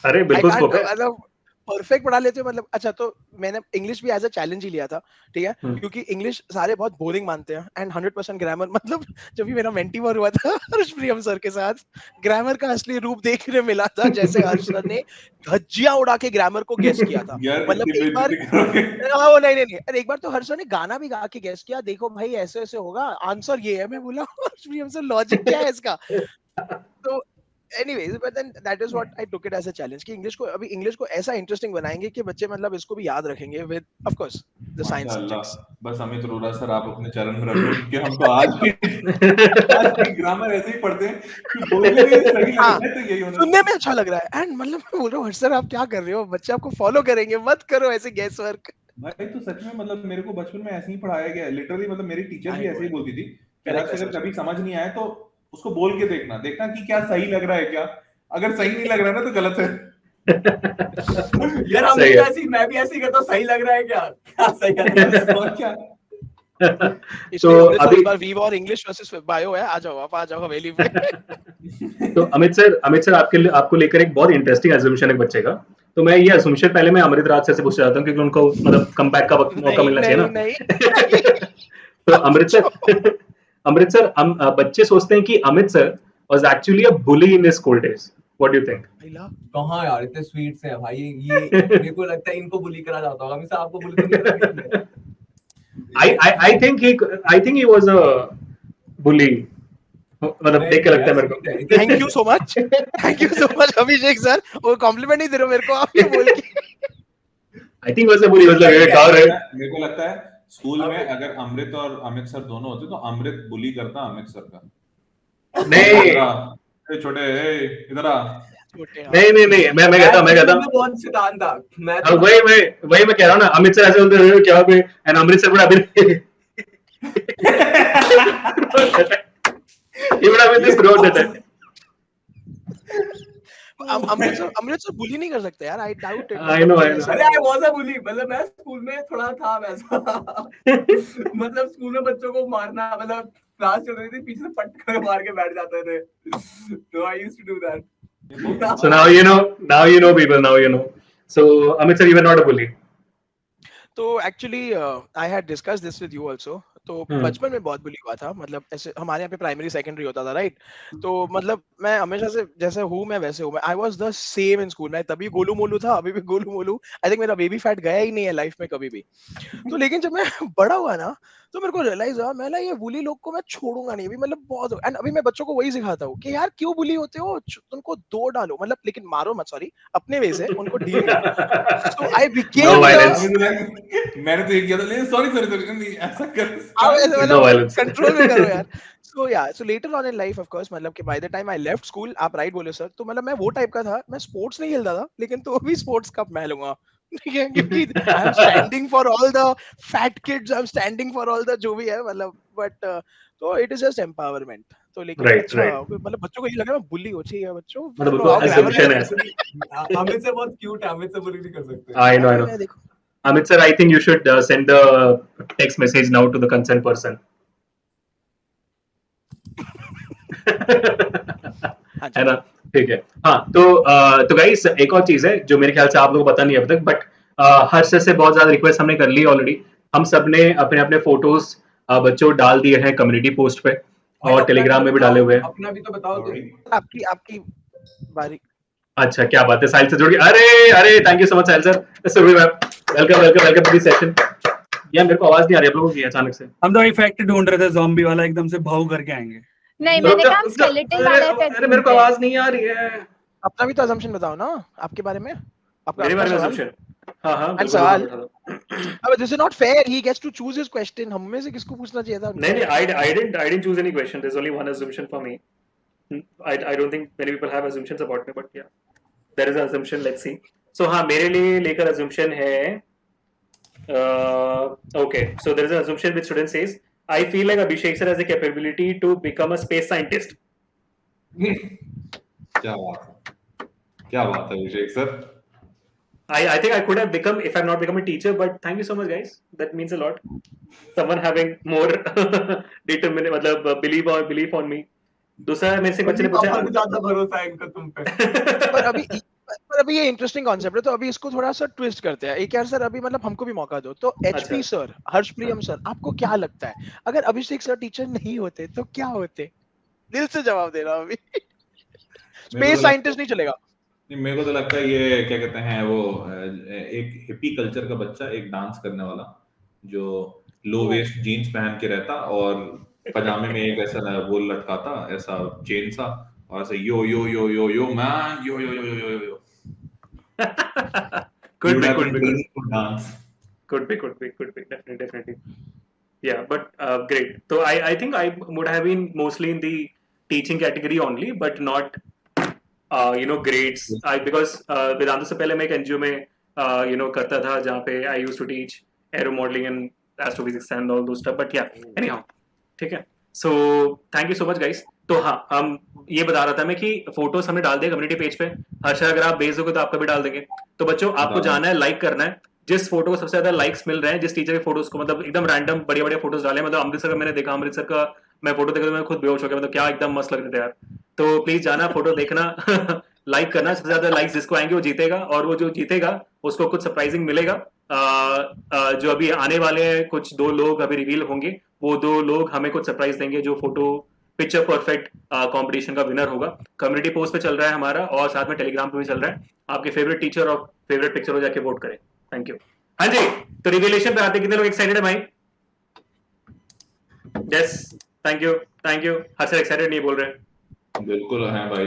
S1: अरे बिल्कुल स्कोप है,
S3: मतलब परफेक्ट पढ़ा लेते हो मतलब। अच्छा तो मैंने इंग्लिश भी एज अ चैलेंज ही लिया था, ठीक है, क्योंकि इंग्लिश सारे बहुत बोरिंग मानते हैं एंड 100% ग्रामर, मतलब जब भी मेरा मेंटीवर हुआ था हर्ष प्रियम सर के साथ, ग्रामर का असली रूप देखने मिला था, जैसे हर्ष सर ने धज्जियां उड़ा के ग्रामर को गेस किया था। मतलब एक बार वो नहीं अरे एक बार तो हर्ष सर ने गाना भी गा के गेस किया, देखो भाई ऐसे ऐसे होगा, आंसर ये है। मैं बोला हर्ष प्रियम सर लॉजिक क्या है इसका? तो anyways, but then that is what I took it as a challenge कि इंग्लिश को ऐसा इंटरेस्टिंग बनाएंगे कि बच्चे मतलब इसको भी याद रखेंगे with of course the science subjects।
S2: बस अमित अरोड़ा सर आप अपने चरण में रख लो, क्योंकि हम तो आज भी ग्रामर ऐसे ही पढ़ते हैं कि बोलने में सही लगता है तो यही होना,
S3: सुनने में अच्छा लग रहा है एंड मतलब मैं बोल रहा हूँ हर्ष सर आप क्या कर रहे हो, बच्चे आपको फॉलो करेंगे, मत करो ऐसे गैस वर्क।
S2: भाई तो सच में मतलब मेरे को बचपन में ऐसे ही पढ़ाया गया, लिटरली मतलब मेरी टीचर भी ऐसे ही बोलती थी कि अगर कभी समझ नहीं आए तो उसको बोल के देखना कि क्या सही लग रहा है, क्या अगर सही नहीं लग रहा है ना तो गलत है।
S4: यार मैं भी ऐसे ही करता हूँ, सही लग रहा है क्या सही
S2: और क्या।
S3: तो अभी इस बार वीव और इंग्लिश वर्सेस बायो है, आ जाओ हवेली पे।
S1: तो अमित सर आपको लेकर एक बहुत इंटरेस्टिंग अजम्पशन है बच्चे का। तो मैं ये अजम्पशन पहले मैं अमृत राज सर से पूछना चाहता हूँ क्योंकि उनको मतलब कमबैक का मौका मिलना चाहिए ना। तो अमृत सर बच्चे सोचते हैं कि Amit sir was actually a bully in his school days. What do you think?
S4: कहाँ यार इतने स्वीट से हैं भाई, ये मेरे को लगता है इनको बुली करा जाता होगा। हमेशा आपको बुली तो नहीं करा?
S1: I think he was a bully. मतलब देख के लगता है मेरे को।
S3: Thank you so much Abhishek sir, वो कॉम्प्लीमेंट नहीं दे रहे हो मेरे को आप ये बोल के।
S1: I think was a bully, मतलब ये कहा है।
S2: मेरे को लगता है स्कूल में अगर अमृत और अमित सर दोनों होते तो अमृत बुली करता अमित सर का। नहीं छोटे इधर आ,
S1: नहीं मैं कहता हूँ
S4: बहुत शैतान था मैं,
S1: वही मैं कह रहा हूँ ना, अमित सर ऐसे बोलते हैं क्या पे एंड अमृत सर बड़ा अभी ये बड़ा अमित सर ग्रोथ देता है।
S3: अमृत सर बुली नहीं कर सकते यार, I doubt it.
S1: I know, I know.
S4: अरे आई वाज अ बुली, मतलब मैं स्कूल में थोड़ा था वैसा। मतलब स्कूल में बच्चों को मारना, मतलब क्लास चल रही थी, पीछे से पट कर मार के बैठ जाते थे, तो I used to do that.
S1: So now you know people, now you know. So Amit sir, you were not a bully.
S3: तो actually I had discuss this with you also. तो बचपन में बहुत बुली हुआ था, मतलब ऐसे हमारे यहाँ पे प्राइमरी सेकेंडरी होता था, राइट? तो मतलब मैं हमेशा से जैसे हूँ मैं वैसे हूँ, I was the same in school. मैं तभी गोलू मोलू था, अभी भी गोलू मोलू। आई थिंक मेरा बेबी फैट गया ही नहीं है लाइफ में कभी भी। तो लेकिन जब मैं बड़ा हुआ ना, तो मेरे को रियलाइज हुआ, मैं ये बुली लोग को मैं छोड़ूंगा नहीं अभी, मतलब बहुत। एंड अभी मैं बच्चों को वही सिखाता हूँ कि यार क्यों बुली होते हो, उनको दो डालो, मतलब लेकिन मारो मत, सॉरी, अपने वे से उनको डील करो। सो आई
S1: No
S3: बिकेम
S1: violence.
S2: मैंने तो ये किया था, लेकिन सॉरी ऐसा कर
S3: ऐसे
S1: No
S3: मतलब
S1: violence.
S3: कंट्रोल में करो यार। So later on in life of course, मतलब कि by the time I left school, आप राइट बोले सर, तो मतलब मैं वो टाइप का था, मैं स्पोर्ट्स नहीं खेलता था, लेकिन तो भी स्पोर्ट्स कप मैं लूंगा। ठीक है, क्योंकि I am standing for all the fat kids, I am standing for all the जो भी है, मतलब बट तो इट इज जस्ट एम्पावरमेंट। तो लेकिन
S1: Right,
S3: अच्छा,
S1: right.
S3: मतलब बच्चों को ये लगा मैं बुली हो, चाहिए बच्चों,
S1: मतलब
S3: चलो आओ ग्रामर
S1: assumption है।
S3: करते
S4: अमित से बहुत क्यूट है, अमित से बुली नहीं कर सकते।
S1: I know, I know.
S3: हैं। देखो
S1: Amit sir, I think you should send the text message now to the concerned person.
S3: हाँ जी।
S1: है ना? ठीक है। हाँ, तो गाइस एक और चीज है जो मेरे ख्याल से आप लोगों को पता नहीं है अब तक, बट हर्ष सर से बहुत ज्यादा रिक्वेस्ट हमने कर ली ऑलरेडी। हम सब ने अपने अपने फोटोज बच्चों डाल दिए हैं कम्युनिटी पोस्ट पे, और टेलीग्राम में भी डाले हुए हैं।
S4: अपना भी तो बताओ तुम।
S3: आपकी बारी।
S1: अच्छा, क्या बात है, साहिल से जुड़ गई। अरे अरे, thank you so much Sahil sir. Surabhi ma'am, welcome welcome welcome to this session. यार मेरे को आवाज नहीं आ रही आप लोगों की अचानक से।
S6: हम तो इफेक्ट ढूंढ रहे थे, ज़ॉम्बी वाला एकदम से भाव करके आएंगे।
S7: नहीं, मैंने कहा स्केलेटन वाला इफेक्ट।
S1: अरे मेरे को आवाज नहीं आ रही है।
S3: अपना भी तो assumption बताओ ना, आपके बारे में, आपका
S1: मेरे बारे में
S3: सवाल।
S1: assumption? हाँ हाँ,
S3: And
S1: बिल्कुल
S3: सवाल।
S1: बिल्कुल बैठा था।
S3: अब this is not fair, he gets to choose his question, हम में से किसको पूछना चाहिए था?
S1: नहीं नहीं, I didn't choose any question. There's only one assumption for me. I don't think many people have assumptions about me, but yeah, there is an assumption. Let's see. So हाँ, मेरे लिए लेकर assumption है. Okay, so there is an assumption which student says, I feel like Abhishek sir has the capability to become a space scientist.
S2: क्या बात है अभिषेक sir.
S1: I think I could have become if I'm not become a teacher, but thank you so much, guys. That means a lot. Someone having more determined, मतलब belief on me. दूसरा मेरे से बच्चे ने पूछा,
S4: ज्यादा भरोसा है इनका तुम पे।
S3: पर अभी ये इंटरेस्टिंग कॉन्सेप्ट है, तो अभी इसको थोड़ा सा ट्विस्ट करते हैं। एक यार सर, अभी मतलब हमको भी मौका दो, तो एचपी सर, हर्षप्रियम सर, आपको क्या लगता है अगर अभिषेक सर टीचर नहीं होते तो क्या होते? दिल से जवाब दे रहा हूं अभी। स्पेस साइंटिस्ट नहीं चलेगा।
S2: मेरे को तो लगता है ये क्या कहते हैं, वो एक हिप्पी कल्चर का बच्चा, एक डांस करने वाला जो लो वेस्ट जीन्स पहन के रहता और पजामे में एक ऐसा वो लटकाता, ऐसा चेन सा, और ऐसे yo yo yo yo yo man, yo yo yo yo yo yo.
S1: could be
S2: dance.
S1: Could be, definitely. Yeah, but great. So I think I would have been mostly in the teaching category only, but not grades. Because Vedanta से पहले मैं एक NGO में करता था जहाँ पे I used to teach aero modeling and astrophysics and all those stuff. But yeah, anyhow, ठीक है. So thank you so much guys. तो हाँ, हम ये बता रहा था मैं कि फोटोज हमने डाल दिए कम्युनिटी पेज पे। हर्षा, अगर आप भेज दोगे तो आपका भी डाल देंगे। तो बच्चों, आपको जाना है, लाइक करना है। जिस फोटो को सबसे ज्यादा लाइक्स मिल रहे हैं, जिस टीचर के फोटोज को, मतलब एकदम रैंडम बढ़िया बढ़िया फोटोज डाले, मतलब अमृतसर का मैंने देखा, अमृतसर का मैं फोटो देखा तो मैं खुद बेहोश हो गया, मतलब क्या एकदम मस्त लग रहे थे यार। तो प्लीज जाना, फोटो देखना, लाइक करना। सबसे ज्यादा लाइक्स जिसको आएंगे वो जीतेगा, और वो जो जीतेगा उसको कुछ सरप्राइजिंग मिलेगा। जो अभी आने वाले हैं, कुछ 2 लोग अभी रिवील होंगे, वो 2 लोग हमें कुछ सरप्राइज देंगे। जो फोटो पिक्चर परफेक्ट कंपटीशन का विनर होगा। कम्युनिटी पोस्ट पे चल रहा है हमारा, और साथ में टेलीग्राम पे भी चल रहा है। आपके फेवरेट टीचर और फेवरेट पिक्चर हो जाके वोट करें। Thank you. हाँ जी, तो रिवीलेशन पे आते, कितने लोग एक्साइटेड है भाई? Yes, thank you. Her sir excited नहीं बोल रहे।
S2: बिल्कुल है भाई।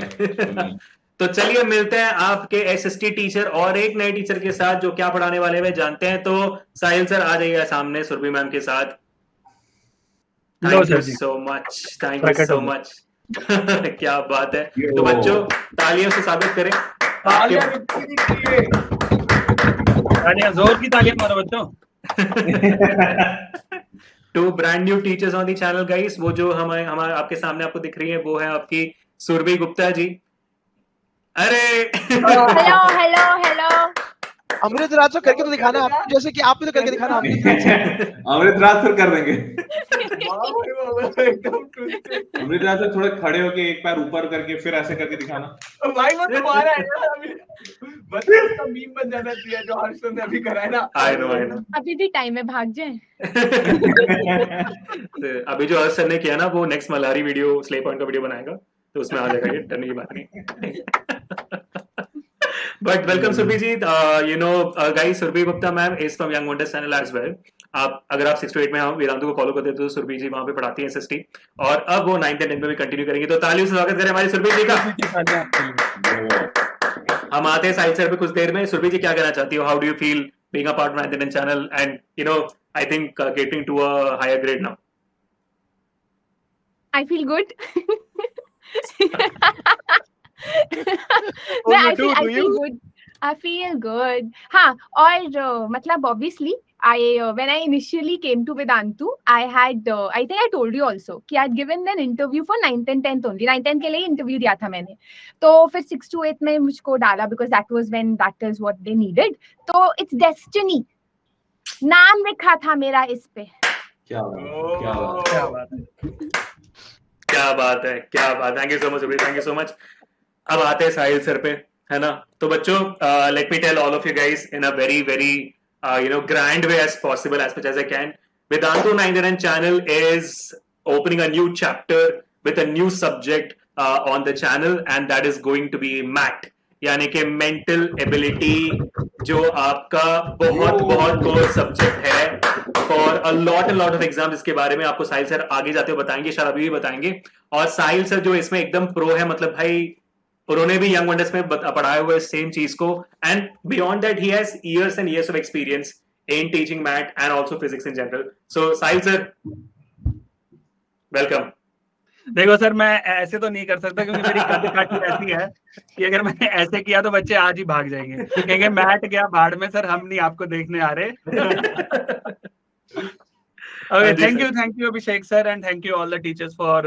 S1: तो चलिए मिलते हैं आपके एसएसटी टीचर और एक नए टीचर के साथ जो क्या पढ़ाने वाले हैं जानते हैं। तो साहिल सर आ जाइएगा सामने सुरभि मैम के साथ। Thank you so much. क्या बात है। तो बच्चों, तालियों से स्वागत करें।
S6: तालियां, जोर की तालियां मारो बच्चों।
S1: 2 brand new teachers on the channel guys. वो जो हमारे आपके सामने आपको दिख रही है, वो है आपकी सुरभि गुप्ता जी अरे
S7: हेलो हेलो हेलो
S3: अमृत राज सर करके तो दिखाना आपको, जैसे कि आप भी तो करके दिखाना अमृत राज सर।
S2: अमृत राज सर कर देंगे।
S4: वाह भाई वाह, एकदम twisted।
S2: अमृत राज सर थोड़े खड़े होके एक पैर ऊपर करके फिर ऐसे करके दिखाना।
S4: भाई वो तुम्हारा है ना अभी, बस उसका मीम बन जाना चाहिए जो हर्षद ने अभी करा है ना।
S1: आई नो
S7: अभी भी टाइम है, भाग जाए।
S1: अभी जो हर्ष सर ने किया ना वो next Malhari video slay point का वीडियो बनाएगा तो उसमें आ जाएगा, ये डरने की बात नहीं। But welcome Surbhi ji, guys, Surbhi Gupta ma'am is from Young Wonders channel as well. आप अगर आप 6 to 8 में वेदांतु को फॉलो करते हैं तो सुरभि जी वहाँ पे पढ़ाती हैं SST और अब वो 9th and 10th में भी कंटिन्यू करेंगे, तो तालियों से स्वागत करें हमारी सुरभि जी का। हम आते हैं साहिल सर पे कुछ देर में। सुरभि जी क्या कहना चाहती हो, how do you feel being a part of 9th and 10th channel and I think catering to a higher grade now?
S7: I feel good.
S3: Oh,
S7: I
S3: you do,
S7: feel
S3: do you?
S7: good. I feel good. हाँ, और मतलब obviously when I initially came to Vedantu, I had I think I told you also कि I had given an interview for 9th and 10th only. 9th 10th के लिए interview दिया था मैंने, तो फिर 6 to 8 में मुझको डाला because that was when that is what they needed. तो it's destiny. नाम लिखा था मेरा इस पे।
S2: क्या बात, क्या बात,
S1: क्या बात है, क्या बात। Thank you so much Surabhi, thank you so much. अब आते हैं साहिल सर पे, है ना। तो बच्चों, let me tell all of you guys in a very very grand way as possible, as much as I can. Vedantu 9th and 10th channel is opening a new chapter with a new subject on the channel, and that is going to be MAT, यानी कि mental ability, जो आपका बहुत बहुत core subject है for a lot of exams. इसके बारे में आपको साहिल सर आगे जाते हुए बताएंगे, शायद अभी भी बताएंगे। और साहिल सर जो इसमें एकदम प्रो है, मतलब भाई उन्होंने भी यंग वंडर्स में पढ़ाया हुआ है सेम चीज को, and beyond that he has years and years of experience in teaching math and also physics in general. So Sahil sir, welcome.
S6: देखो सर, मैं ऐसे तो नहीं कर सकता क्योंकि मेरी कद काठी ऐसी है कि अगर मैंने ऐसे किया तो बच्चे आज ही भाग जाएंगे, कहेंगे मैट गया भाड़ में, सर हम नहीं आपको देखने आ रहे। Okay, thank you Abhishek sir, and thank you all the teachers for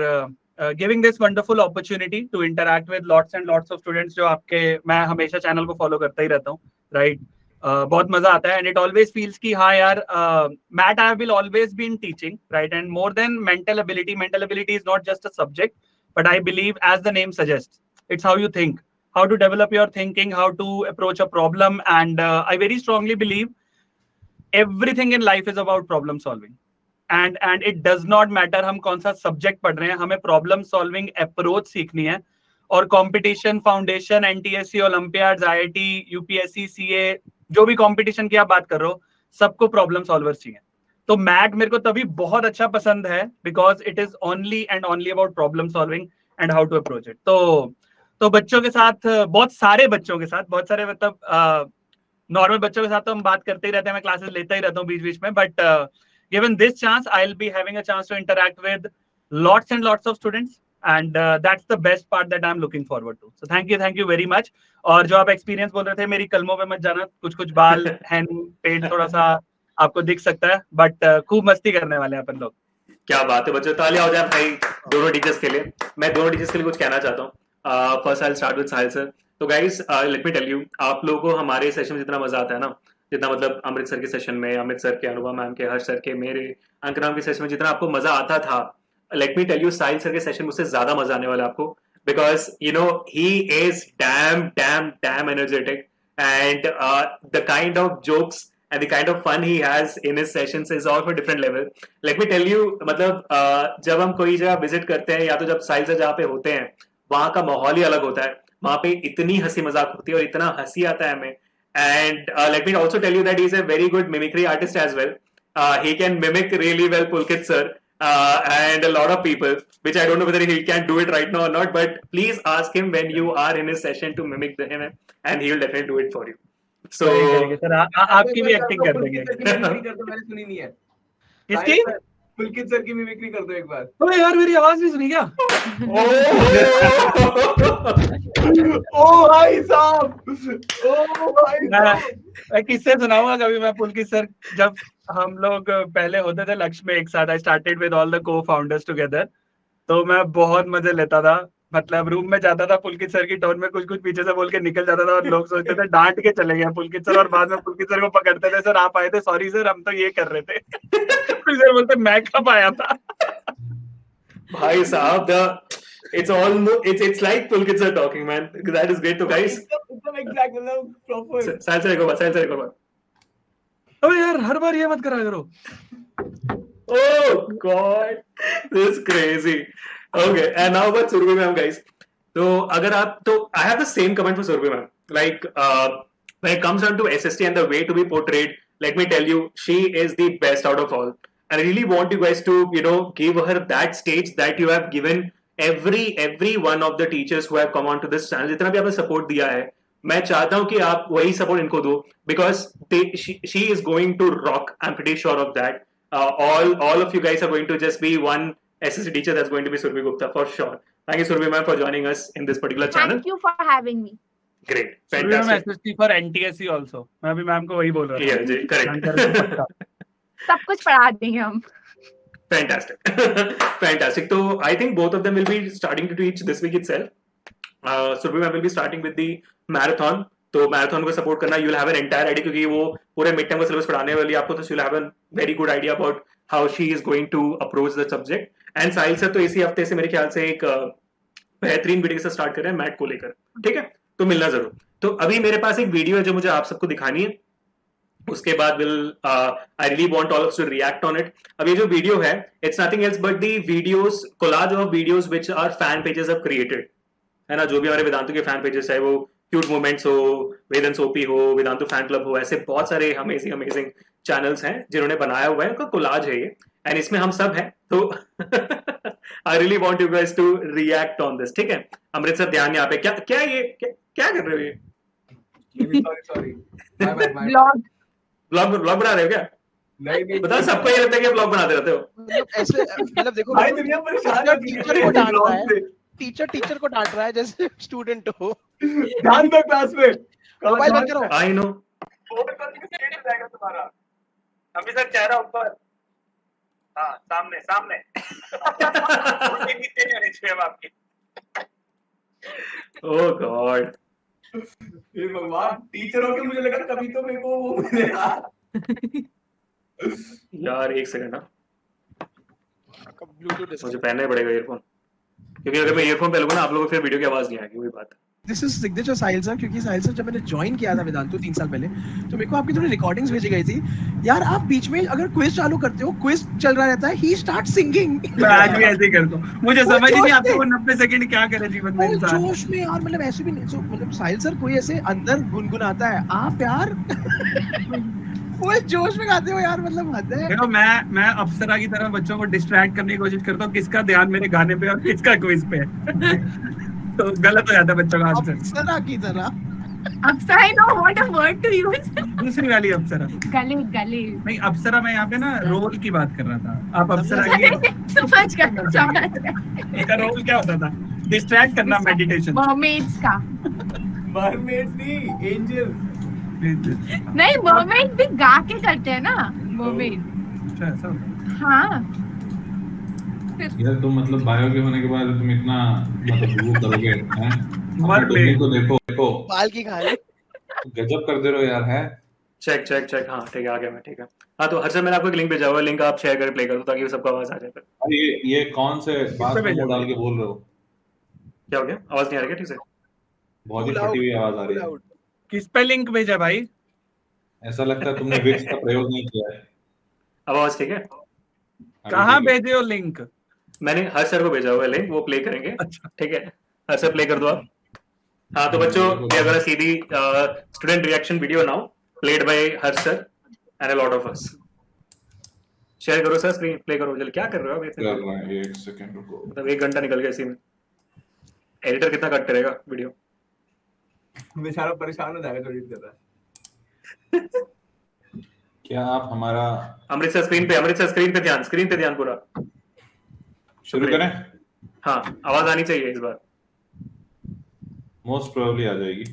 S6: giving this wonderful opportunity to interact with lots and lots of students जो आपके, मैं हमेशा चैनल को फॉलो करता ही रहता हूँ, राइट। बहुत मजा आता है, एंड इट ऑलवेज फील्स कि हाँ यार, mat I will always be in teaching, right. And more than mental ability is not just a subject, but I believe as the name suggest, it's how you think, how to develop your thinking, how to approach a problem, and I very strongly believe everything in life is about problem solving. And it does not matter हम कौन सा subject पढ़ रहे हैं, हमें problem solving approach सीखनी है। और competition, foundation, NTSC, Olympiads, IIT, UPSC, CA, जो भी कंपटीशन की आप बात कर रहे हो, सबको प्रॉब्लम सॉल्वर्स चाहिए। तो मैट मेरे को तभी बहुत अच्छा पसंद है because it is only and only about problem solving and how to approach it. तो बच्चों के साथ, बहुत सारे बच्चों के साथ, बहुत सारे मतलब नॉर्मल बच्चों के साथ तो हम बात करते ही रहते हैं, मैं क्लासेस लेता ही रहता हूँ बीच बीच में, but given this chance, I'll be having a chance to interact with lots and lots of students, and that's the best part that I'm looking forward to. So thank you very much. और जो आप experience बोल रहे थे, मेरी कलमों पे मत जाना, कुछ बाल हैं, पेट थोड़ा सा आपको दिख सकता है, बट खूब मस्ती करने वाले हैं अपन लोग।
S1: क्या बात है बच्चों, तालियां हो जाए भाई दोनों टीचर्स के लिए। मैं दोनों टीचर्स के लिए कुछ कहना चाहता हूँ। First I start with Sahil sir. तो guys, let me tell you, आप लोगों को हमारे सेशन में जितना मजा आता है ना, जितना मतलब अमृत सर के सेशन में, अमित सर के, अनुभव मैम के, हर्ष सर के, मेरे, अंकराम के सेशन में जितना आपको मजा आता था, let me tell you, Sahil sir के सेशन में उससे ज्यादा मजा आने वाला है आपको, because he is damn energetic, and the kind of jokes and the kind of fun he has in his sessions is all for different level. Let me tell you, मतलब जब हम कोई जगह विजिट करते हैं या तो जब साहिल सर जहाँ पे होते हैं, वहाँ का माहौल ही अलग होता है। वहाँ पे इतनी हंसी मजाक होती है और इतना हंसी आता है हमें। And let me also tell you that he is a very good mimicry artist as well. He can mimic really well Pulkit sir and a lot of people, which I don't know whether he can do it right now or not. But please ask him when you are in his session to mimic him, and he will definitely do it for you. So
S6: sir आपकी भी acting कर देंगे।
S4: मैंने सुनी नहीं है।
S6: किसकी?
S4: पुलकित sir की मिमिक्री कर दो एक बार।
S6: अरे यार, मेरी आवाज नहीं सुनी क्या?
S4: ओ भाई साहब, ओ भाई साहब।
S6: मैं किससे सुनाऊंगा कभी। मैं पुलकित सर, जब हम लोग पहले होते थे लक्ष्य में एक साथ, I started with all the को फाउंडर्स टुगेदर, तो मैं बहुत मजे लेता था मतलब रूम में जाता था पुलकित सर की टोन में कुछ कुछ पीछे से बोल के निकल जाता था और लोग सोचते थे डांट के चले गए पुलकित सर, और बाद में पुलकित सर को पकड़ते थे, सर आप आए थे, सॉरी सर हम तो ये कर रहे थे। फिर सर बोलते मैं कब आया था।
S1: भाई साहब, it's like Pulkit sir talking, man. That is great. तो guys,
S4: एकदम एग्जैक्ट मतलब प्रॉपर।
S1: साहिल सर एक और बात।
S6: अबे यार हर बार ये मत करा करो।
S1: Oh God, this is crazy. Okay, and now about Surbhi ma'am, guys. So, I have the same comment for Surbhi ma'am. Like, when it comes down to SST and the way to be portrayed, let me tell you, she is the best out of all. And I really want you guys to, give her that stage that you have given every one of the teachers who have come on to this channel. जितना भी आपने support दिया है, मैं चाहता हूँ कि आप वही support इनको दो, because she is going to rock. I'm pretty sure of that. All of you guys are going to just be one SSC teacher that's going to be Surbhi Gupta for sure. Thank you, Surbhi ma'am, for joining us in this particular channel.
S7: Thank you for having me.
S1: Great,
S6: Surbhi ma'am
S1: fantastic.
S6: SST for NTSC also. मैं अभी ma'am को वही बोल रहा था।
S1: Yeah, जी, correct.
S7: सब कुछ पढ़ा देंगे हम।
S1: Fantastic. Fantastic. So I think both of them will be starting to teach this week itself. Surbhi ma'am will be starting with the marathon. तो मैराथन को सपोर्ट करना, you'll have an entire idea, क्योंकि वो पूरे mid term का syllabus पढ़ाने वाली आपको, तो you'll have a very good idea about how she is going to approach the subject. And Sahil sir तो इसी हफ्ते से मेरे ख्याल से एक बेहतरीन वीडियो के साथ स्टार्ट कर रहे हैं मैट को लेकर, ठीक है, तो मिलना जरूर। तो अभी मेरे पास एक वीडियो है जो मुझे आप सबको दिखानी है, उसके बाद I really want all of us to react on it. अब ये जो वीडियो है, it's nothing else but the videos, collage of videos which our fan pages have created, है ना, जो भी हमारे वेदांतु के फैन पेजेस है, वो क्यूट मोमेंट्स हो, वेदन सोपी हो, वेदांतु फैन क्लब हो, ऐसे बहुत सारे अमेजिंग चैनल्स हैं जिन्होंने बनाया हुआ है, उनका कोलाज है ये, एंड इसमें हम सब हैं, तो I really want you guys to react on this, ठीक है। अमृतसर ध्यान यहाँ पे, क्या कर रहे हो ये?
S4: सॉरी
S7: ब्लॉग
S1: ब्लॉग बना रहे हो क्या?
S4: नहीं
S1: बता, सबको ये लगता है कि ब्लॉग बनाते रहते हो।
S3: मतलब ऐसे, मतलब देखो
S4: भाई दुनिया परेशान हो गई
S3: टीचर को डांट रहा है,
S4: है।
S3: टीचर को डांट रहा है जैसे स्टूडेंट हो।
S4: ध्यान दो क्लास में।
S3: मोबाइल बंद करो।
S1: I know.
S4: बोर्ड पर स्टेट हो जाएगा तुम्हारा। अभी सर चेहरा ऊपर। हाँ, सामने। ये नीचे नहीं आनी चाहिए आपकी।
S1: ओह गॉड,
S4: ये भगवान, टीचर होके मुझे लगा कभी तो मेरे को वो मिलेगा।
S1: यार एक सेकंड ना,
S3: ब्लूटूथ
S1: मुझे पहनना ही पड़ेगा ईयरफोन, क्योंकि अगर मैं ईयरफोन पहनूंगा ना, आप लोगों को फिर वीडियो की आवाज नहीं आएगी, वही बात है।
S3: This is signature Sahil sir, क्योंकि साहिल सर जब मैंने ज्वाइन किया था वेदांतु 3 साल पहले, तो मेरे को आपकी थोड़ी रिकॉर्डिंग्स भेजी गई थी यार, आप बीच में अगर क्विज चालू करते हो, क्विज चल रहा रहता है, ही स्टार्ट सिंगिंग।
S6: मैं आज भी ऐसे ही करता हूँ, मुझे समझ ही नहीं आता वो 90 सेकंड क्या करे जीवन में इंसान।
S3: जोश में यार, मतलब ऐसे भी नहीं, so, मतलब साहिल सर कोई ऐसे अंदर गुनगुनाता है, आप यार फुल जोश में गाते हो यार, मतलब हद है।
S6: देखो मैं अप्सरा की तरह बच्चों को डिस्ट्रैक्ट करने की कोशिश करता हूँ, किसका ध्यान मेरे गाने पे और किसका क्विज पे है। तो गलत हो जाता है बच्चों का आंसर।
S3: अप्सरा की तरह।
S7: अप्सरा, I know what a word to use.
S6: दूसरी वाली अप्सरा
S7: गले
S6: नहीं, अप्सरा मैं यहाँ पे ना रोल की बात कर रहा था, आप अप्सरा की
S7: समझ गए।
S6: इसका रोल क्या होता था? डिस्ट्रैक्ट करना, मेडिटेशन।
S7: मरमेड्स का
S4: मरमेड्स नहीं, एंजल।
S7: नहीं, मरमेड भी गा के करते हैं ना, मरमेड।
S6: अच्छा ऐसा होता है।
S7: हाँ
S2: यार तुम मतलब बायो के होने के बाद तुम इतना मतलब वो करोगे हैं?
S6: मर
S2: अपने
S6: ले।
S2: को देखो
S3: बाल की कहानी।
S2: गजब कर दे रहे हो यार, है
S1: चेक, हाँ ठीक है, आ गया मैं, ठीक है। हाँ तो हर सर मैंने आपको एक लिंक भेजा हुआ है, लिंक आप शेयर कर प्ले कर दो ताकि सबको आवाज आ जाए। फिर
S2: अरे ये कौन से बात
S6: पे भेजा?
S2: में डाल के बोल रहे हो?
S1: क्या हो गया, आवाज नहीं आ रही क्या ठीक से?
S2: बहुत ही फटी हुई आवाज आ रही है।
S6: किस पे लिंक भेजा भाई?
S2: ऐसा लगता है तुमने विक्स का प्रयोग नहीं किया है।
S1: अब आवाज ठीक है?
S6: कहाँ भेजे हो लिंक?
S1: मैंने हर सर को भेजा हुआ है लिंक, वो प्ले करेंगे,
S6: अच्छा।
S1: ठीक है, हर सर प्ले कर दो आप। हाँ तो बच्चों, ये अगर सीधी student reaction video now played by her sir and a lot of us. Share करो सर, स्क्रीन प्ले करो जल्दी। क्या कर रहे हो आप?
S2: कर रहा है, एक सेकंड रुको।
S1: मतलब 1 घंटा निकल गया इसी में, एडिटर कितना कट करेगा वीडियो?
S4: बेचारा परेशान हो जाएगा थोड़ी देर।
S2: क्या आप हमारा
S1: अमृतसर स्क्रीन पे ध्यान पूरा।
S2: शुरू करें?
S1: हाँ आवाज आनी चाहिए इस बार।
S2: मोस्ट प्रोबेबली आ जाएगी।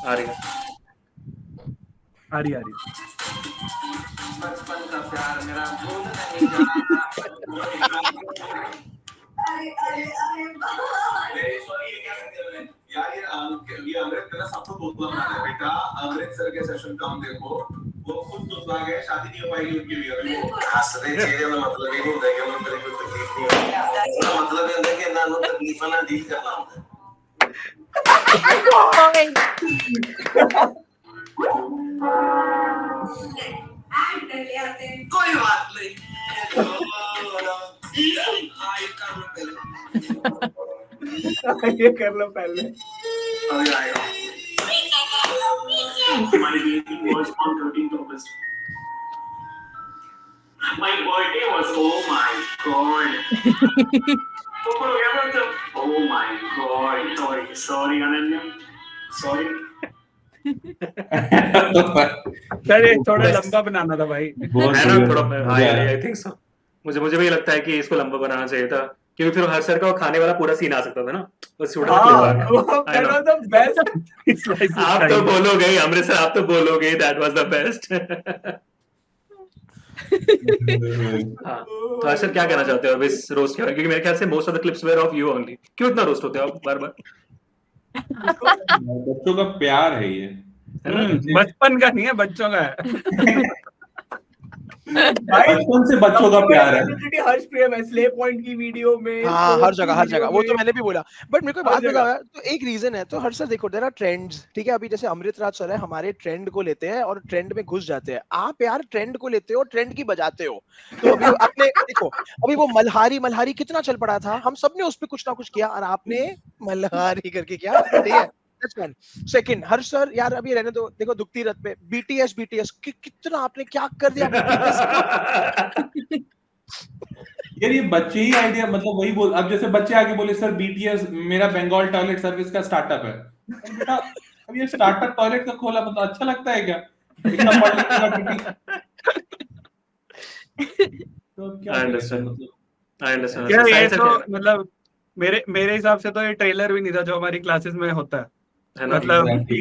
S1: आ रही है।
S6: आ रही।
S4: बचपन का प्यार मेरा भूल नहीं जाना।
S8: सॉरी ये क्या कर दिया मैंने यार ये अमृत तेरा सबको बोलता बना दे बेटा अमृत सर के सेशन काम देखो वो खुद तो आ गए शादी नहीं हो पाएगी उनकी भी अभी वो हंसने चेहरे में मतलब ये नहीं होता कि उन्हें तेरे को तकलीफ नहीं होती मतलब ये होता है कि ना उन्हें तकलीफ ना डील करना होता है कोई बात नहीं
S4: ये कर लो पहले
S8: अभी आएगा My baby was on 13th August. My birthday was oh my god. Oh my god. Sorry Ananya. Sorry.
S6: Sir ये थोड़ा लंबा बनाना था भाई।
S2: बहुत
S1: है ना
S2: बढ़िया।
S1: थोड़ा
S2: मजा
S1: हाँ
S2: आया।
S1: आई थिंक सो मुझे भी लगता है कि इसको लंबा बनाना चाहिए था क्योंकि फिर हर सर का वो खाने वाला पूरा सीन आ सकता था ना बस छोटा सा clip आ गया। I know.
S4: द बेस्ट
S1: आप तो बोलोगे ही अमृत सर आप तो बोलोगे दैट वाज द बेस्ट हाँ तो हर्षद क्या कहना चाहते हो अब इस रोस्ट के बारे में? क्योंकि मेरे ख्याल से most of the clips where of you only क्यों इतना रोस्ट होते हो आप बार बार
S2: बच्चों का प्यार है ये
S1: है ना
S6: बचपन का नहीं है बच्चों का है।
S2: बचपन से बच्चों का प्यार है
S4: हर्ष प्रियम स्ले पॉइंट की वीडियो में
S3: हाँ
S4: सोच
S3: हर
S4: की
S3: जगह
S4: वीडियो
S3: वो तो
S4: में।
S3: मैंने भी बोला बट मेरे को एक
S4: हर
S3: बात
S4: जगह।
S3: बताया तो एक रीजन है तो हर सर देखो देयर आर ट्रेंड्स ठीक है अभी जैसे अमृत राज सर है हमारे ट्रेंड को लेते हैं और ट्रेंड में घुस जाते हैं आप यार ट्रेंड को लेते हो ट्रेंड की बजाते हो तो अभी आपने देखो अभी वो मल्हारी कितना चल पड़ा था हम सब ने उस पर कुछ ना कुछ किया और आपने मल्हारी करके किया ठीक है That's one. Second, Harsh sir यार अभी रहने दो देखो दुखती रथ पे BTS कितना आपने क्या कर दिया BTS को
S2: यार ये बच्चे ही आइडिया मतलब वही बोल अब जैसे बच्चे आगे बोले सर बीटीएस मेरा बंगाल टॉयलेट सर्विस का स्टार्टअप है अरे बेटा अब ये स्टार्टअप टॉयलेट का खोला मतलब अच्छा लगता है क्या इतना पढ़ लिख के BTS तो क्या
S1: I understand.
S2: मतलब
S1: I understand.
S6: क्या ये
S1: Science
S6: तो
S1: है
S6: मतलब मेरे हिसाब से तो ये ट्रेलर भी नहीं था जो हमारी क्लासेस में होता है।
S1: है ना
S6: मतलब
S2: Exactly.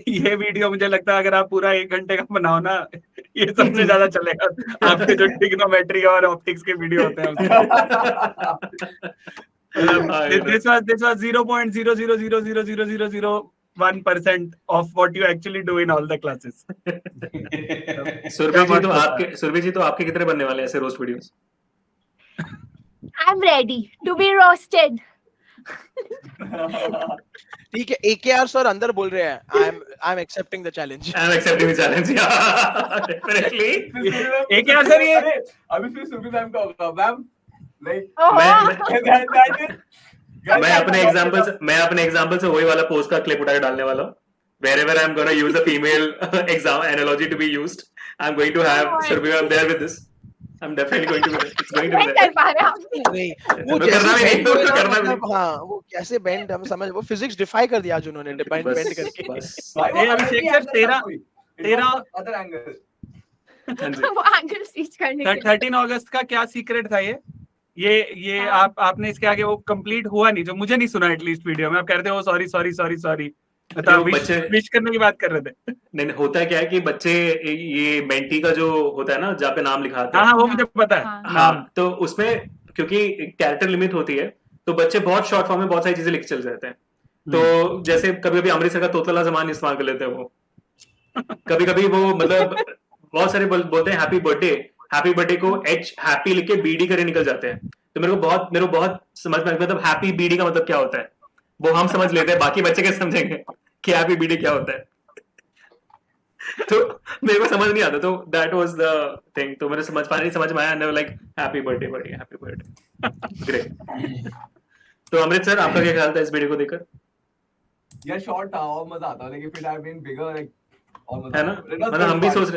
S6: ये वीडियो मुझे लगता है अगर आप पूरा 1 घंटे का बनाओ ना ये सबसे ज्यादा चलेगा आपके जो ट्रिग्नोमेट्री और ऑप्टिक्स के वीडियो होते हैं
S1: हाँ, ये
S6: this was 0.000000001% of what you actually do in all the classes.
S1: Surabhi जी तो आपके कितने बनने वाले हैं ऐसे roast videos
S7: I'm ready to be roasted.
S3: ठीक है AKR सर अंदर बोल रहे हैं I am accepting the challenge
S1: I am accepting the challenge definitely
S6: एक यार सर ये
S4: अभी फिर सुबह मैम का होगा मैम लाइक
S1: मैं अपने एग्जांपल से वही वाला पोस्ट का क्लिप उठा के डालने वाला हूं wherever I'm going to use a female exam analogy to be used I'm going to have Surbhi ma'am there with this I'm definitely going to be there. It's going to be
S7: नहीं
S1: there.
S7: कर पा रहे हम
S3: नहीं
S1: वो करना भी नहीं, तो करना भी नहीं।
S3: हाँ वो कैसे बेंड हम समझ वो फिजिक्स डिफाई कर दिया आज उन्होंने बेंड
S1: बस
S3: करके
S1: बस
S6: ये अभिषेक सर तेरा
S4: अदर एंगल
S1: हाँ जी
S7: वो एंगल स्विच करने के लिए
S6: 13 अगस्त का क्या सीक्रेट था ये आपने इसके आगे वो कंप्लीट हुआ नहीं जो मुझे नहीं सुना एटलीस्ट वीडियो में आप कह रहे थे वो सॉरी मतलब विश करने की बात कर रहे थे
S1: नहीं होता है क्या है कि बच्चे ये मेंटी का जो होता है ना जहाँ पे नाम लिखा आता है
S6: हाँ वो मुझे पता है
S1: हाँ तो उसमें क्योंकि कैरेक्टर लिमिट होती है तो बच्चे बहुत शॉर्ट फॉर्म में बहुत सारी चीजें लिख चल जाते हैं तो जैसे कभी कभी अमृतसर का तोतला जमान इस्तेमाल कर लेते हैं वो कभी वो मतलब बहुत सारे बोलते हैं हैप्पी बर्थडे को एच हैप्पी लिख के बीडी करे निकल जाते हैं तो मेरे को बहुत समझ में मतलब हैप्पी बीडी का मतलब क्या होता है वो हम समझ लेते हैं बाकी बच्चे कैसे समझेंगे कि हैप्पी बीडी क्या होता है तो मेरे को समझ नहीं आता तो दैट वाज द थिंग तो मेरे समझ में आया लाइक हैप्पी बर्थडे ग्रेट तो अमृत सर आपका क्या ख्याल था इस वीडियो को देखकर
S4: यार शॉर्ट था और मजा आता लेकिन फिर आई बीन बिगर लाइक और मजा
S1: है ना मतलब हम भी सोच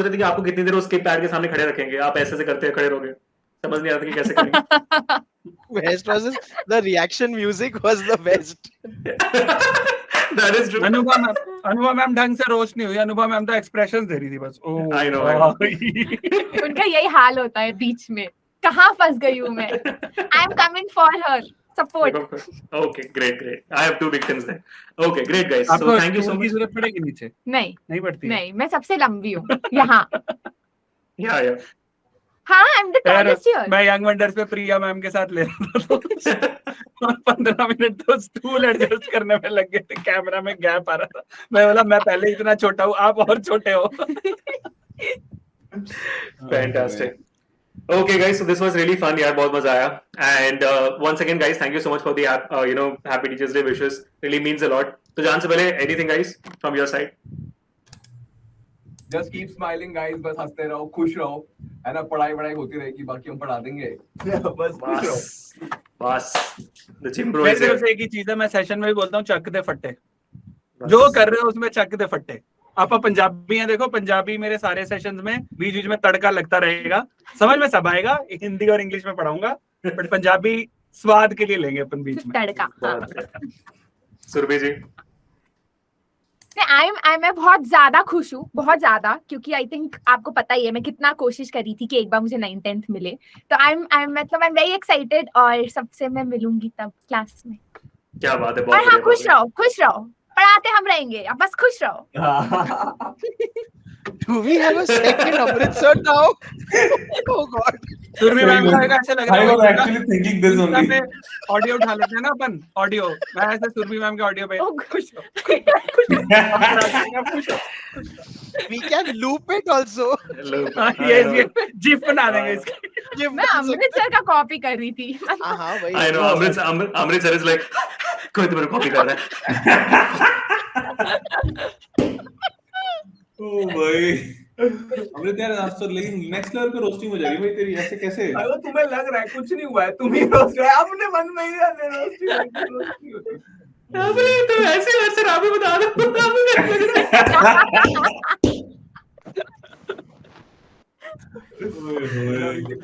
S1: रहे थे कि आपको कितनी देर उसके पैड के सामने खड़े रखेंगे आप ऐसे करते खड़े रहोगे समझ नहीं आता कि कैसे करेंगे
S3: best was the reaction music was the best
S1: that is true
S6: अनुभव मैम ढंग से रोस्ट नहीं हुई अनुभव मैम तो एक्सप्रेशंस दे रही थी बस
S1: I know.
S7: उनका यही हाल होता है बीच में कहाँ फंस गई हूँ मैं I am coming for her support
S1: okay great I have two victims there okay great guys so
S6: आपको
S1: thank you so
S6: की
S1: much
S6: जरूरत पड़ेगी नीचे
S7: नहीं
S6: नहीं पड़ती
S7: नहीं मैं सबसे लंबी हूँ यहाँ
S1: yeah
S7: हाँ, I'm the
S6: यार
S7: tallest here.
S6: मैं यंग वंडर्स पे प्रिया मैम के साथ ले रहा था तो 15 मिनट तो स्टूल एडजस्ट करने में लग गए थे, कैमरा में गैप आ रहा था। मैं बोला मैं पहले इतना छोटा हूँ, आप और छोटे हो।
S1: Fantastic. Okay, guys, so this was really fun. यार बहुत मजा आया. And once again, guys, thank you so much for the Happy Teachers Day wishes. Really means a lot. तो जान से पहले anything, guys, from your side?
S4: Just keep smiling, guys. बस हंसते रहो, खुश रहो, है ना? पढ़ाई होती रहेगी, बाकी हम पढ़ा देंगे। बस खुश रहो।
S1: बस the gym bro
S6: मेरे
S1: is here.
S6: तरफ से एक ही चीज है, मैं सेशन में भी बोलता हूँ, चक दे फट्टे। जो कर रहे हो उसमें चक दे फट्टे। आप पंजाबी हैं, देखो पंजाबी मेरे सारे सेशंस में बीच बीच में तड़का लगता रहेगा, समझ में सब आएगा। हिंदी और इंग्लिश में पढ़ाऊंगा, बट पंजाबी स्वाद के लिए लेंगे अपन बीच में।
S7: तड़का।
S1: सुरभि जी,
S7: मैं बहुत ज्यादा खुश हूँ, बहुत ज्यादा, क्योंकि आई थिंक आपको पता ही है मैं कितना कोशिश कर रही थी कि एक बार मुझे 9th-10th मिले। तो आई एम वेरी एक्साइटेड और सबसे मैं मिलूंगी तब क्लास में।
S1: क्या बात है,
S7: और हाँ, खुश रहो, पढ़ाते हम रहेंगे, आप बस खुश रहो।
S3: Do we have a second Amritsar now? Oh God.
S6: Surabhi ma'am का ऐसे लग रहा है,
S2: I was actually thinking this only.
S6: Audio उठा लेते हैं ना अपन, ऑडियो मैं ऐसे सुरभि मैम के ऑडियो पे खुश रहो।
S3: We can loop it also.
S6: ये जिप बना देंगे इसका।
S7: मैं अमृतसर का कॉपी कर रही थी।
S3: हाँ वही।
S1: I know Amritsar is like कोई तुम्हें कॉपी कर रहा है।
S2: ओ भाई, अमृत यार आज तो लेकिन नेक्स्ट लेवल पे रोस्टिंग हो जाएगी भाई तेरी, ऐसे कैसे?
S4: अरे तुम्हें लग रहा है कुछ नहीं हुआ है, तुम ही रोस्ट रहे हो, अपने मन में ही रोस्टिंग होती है।
S1: अबे तो ऐसे वैसे राबी बता दो।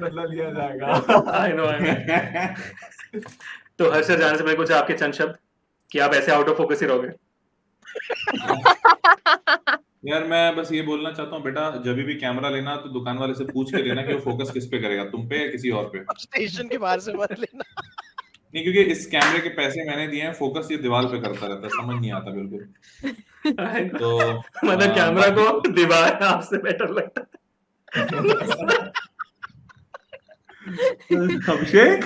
S4: बदला लिया जाएगा।
S1: I know. तो हर्षद जाने से पहले कुछ आपके चंद शब्द कि आप ऐसे आउट ऑफ फोकस ही रहोगे।
S2: यार मैं बस ये बोलना चाहता हूँ बेटा, जब भी कैमरा लेना तो दुकान वाले से पूछ के लेना कि वो फोकस किस पे करेगा, तुम पे या किसी और पे।
S3: स्टेशन के बाहर से मत लेना।
S2: नहीं, क्योंकि इस कैमरे के पैसे मैंने दिए हैं, फोकस ये दीवार पे करता रहता है, समझ नहीं आता बिल्कुल। तो
S1: मतलब कैमरा को दीवार आपसे बेटर लगता है।
S2: अभिषेक,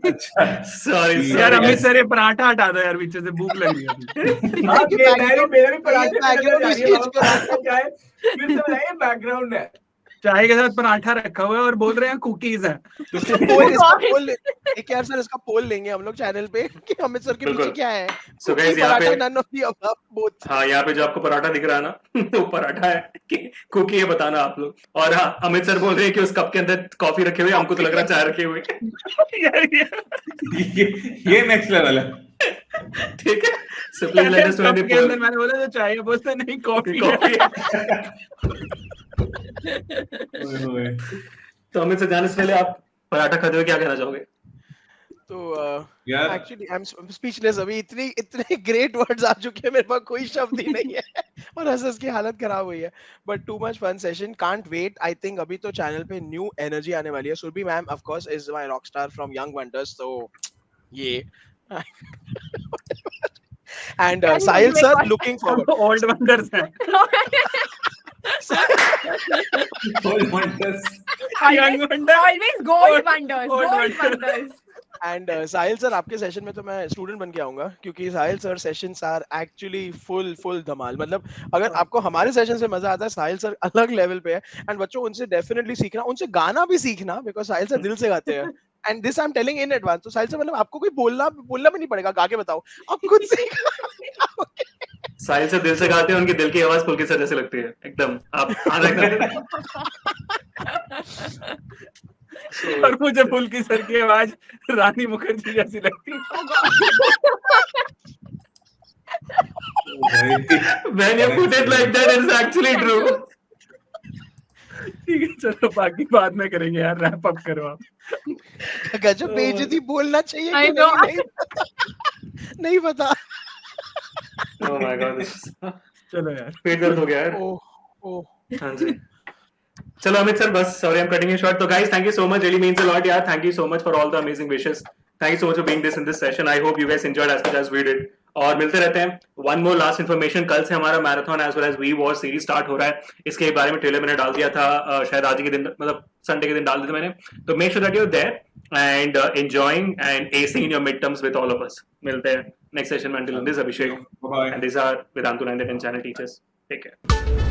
S2: अच्छा
S1: सॉरी
S6: यार अमृतसर ये पराठा हटा दो यार, पीछे से भूख लग रही है।
S4: हाँ, मेरे भी पराठे बैकग्राउंड है।
S6: चाय के साथ पराठा रखा हुआ है और बोल रहे हैं कुकीज है।
S3: एक यार सर इसका पोल लेंगे हम लोग चैनल पे कि अमृतसर के पीछे क्या है।
S1: So guys, यहाँ पे
S3: none of the above, both.
S1: हाँ, यहाँ पे जो आपको पराठा दिख रहा है ना, वो पराठा है कि कुकी है, बताना आप लोग। और हाँ, अमृतसर बोल रहे हैं कि उस कप के अंदर कॉफी रखे हुए, हमको तो लग रहा है चाय रखे हुए।
S2: ये नेक्स्ट लेवल है।
S1: ठीक है, so please let us know in the
S6: cup के अंदर
S1: poll.
S6: मैंने बोला तो चाय है, बोलते नहीं कॉफी है।
S1: तो अमृतसर जाने से पहले आप पराठा खाते हुए क्या कहना चाहोगे?
S3: तो
S2: यार
S3: एक्चुअली आई एम स्पीचलेस। अभी इतने ग्रेट वर्ड्स आ चुके हैं, मेरे पास कोई शब्द ही नहीं है और हंस की हालत खराब हुई है। But too much fun session, can't wait. I think अभी तो चैनल पे न्यू एनर्जी आने वाली है। Surabhi ma'am of course is my rock star from young wonders, तो ये and Sahil sir looking forward.
S6: Old wonders है,
S7: Always gold wonders.
S3: And Sahil sir आपके सेशन में तो मैं स्टूडेंट बन के आऊंगा, क्योंकि Sahil sir sessions are actually full धमाल। मतलब अगर आपको हमारे सेशन से मजा आता है, साहिल सर अलग लेवल पे है। एंड बच्चों उनसे डेफिनेटली सीखना, उनसे गाना भी सीखना, बिकॉज साहिल सर दिल से गाते हैं। And this I am telling in advance. तो साहिल सर मतलब आपको कोई बोलना भी नहीं पड़ेगा, गा के बताओ, आप खुद से
S1: साहिल से दिल से गाते हैं, उनकी दिल की आवाज पुलकित सर जैसे लगती है एकदम। आप
S6: और मुझे पुलकित सर की आवाज रानी मुखर्जी जैसी लगती है।
S1: When you put it like that, it's actually true.
S6: ठीक है, चलो बाकी बाद में करेंगे यार, रैप अप करो आप।
S3: गजब बेइज्जती बोलना चाहिए
S7: I
S3: कि
S7: know.
S3: नहीं पता।
S1: Oh my God.
S6: चलो यार,
S1: पेट दर्द हो गया यार।
S3: ओह
S1: हाँ जी। चलो अमित सर, बस sorry I am cutting it short. तो guys, thank you so much, really means a lot यार। Thank you so much for all the amazing wishes. Thank you so much for being this in this session. I hope you guys enjoyed as much as we did. और मिलते रहते हैं। One more last information, कल से हमारा marathon as well as we war series start हो रहा है। इसके बारे में ट्रेलर मैंने डाल दिया था, शायद आज के दिन, मतलब संडे के दिन डाल दिया था मैंने। तो make sure that you are there and enjoying and acing in your midterms with all of us. मिलते हैं नेक्स्ट सेशन में। Until then, this is Abhishek
S2: Bye-bye.
S1: and these are Vedantu 910 channel teachers. Take care.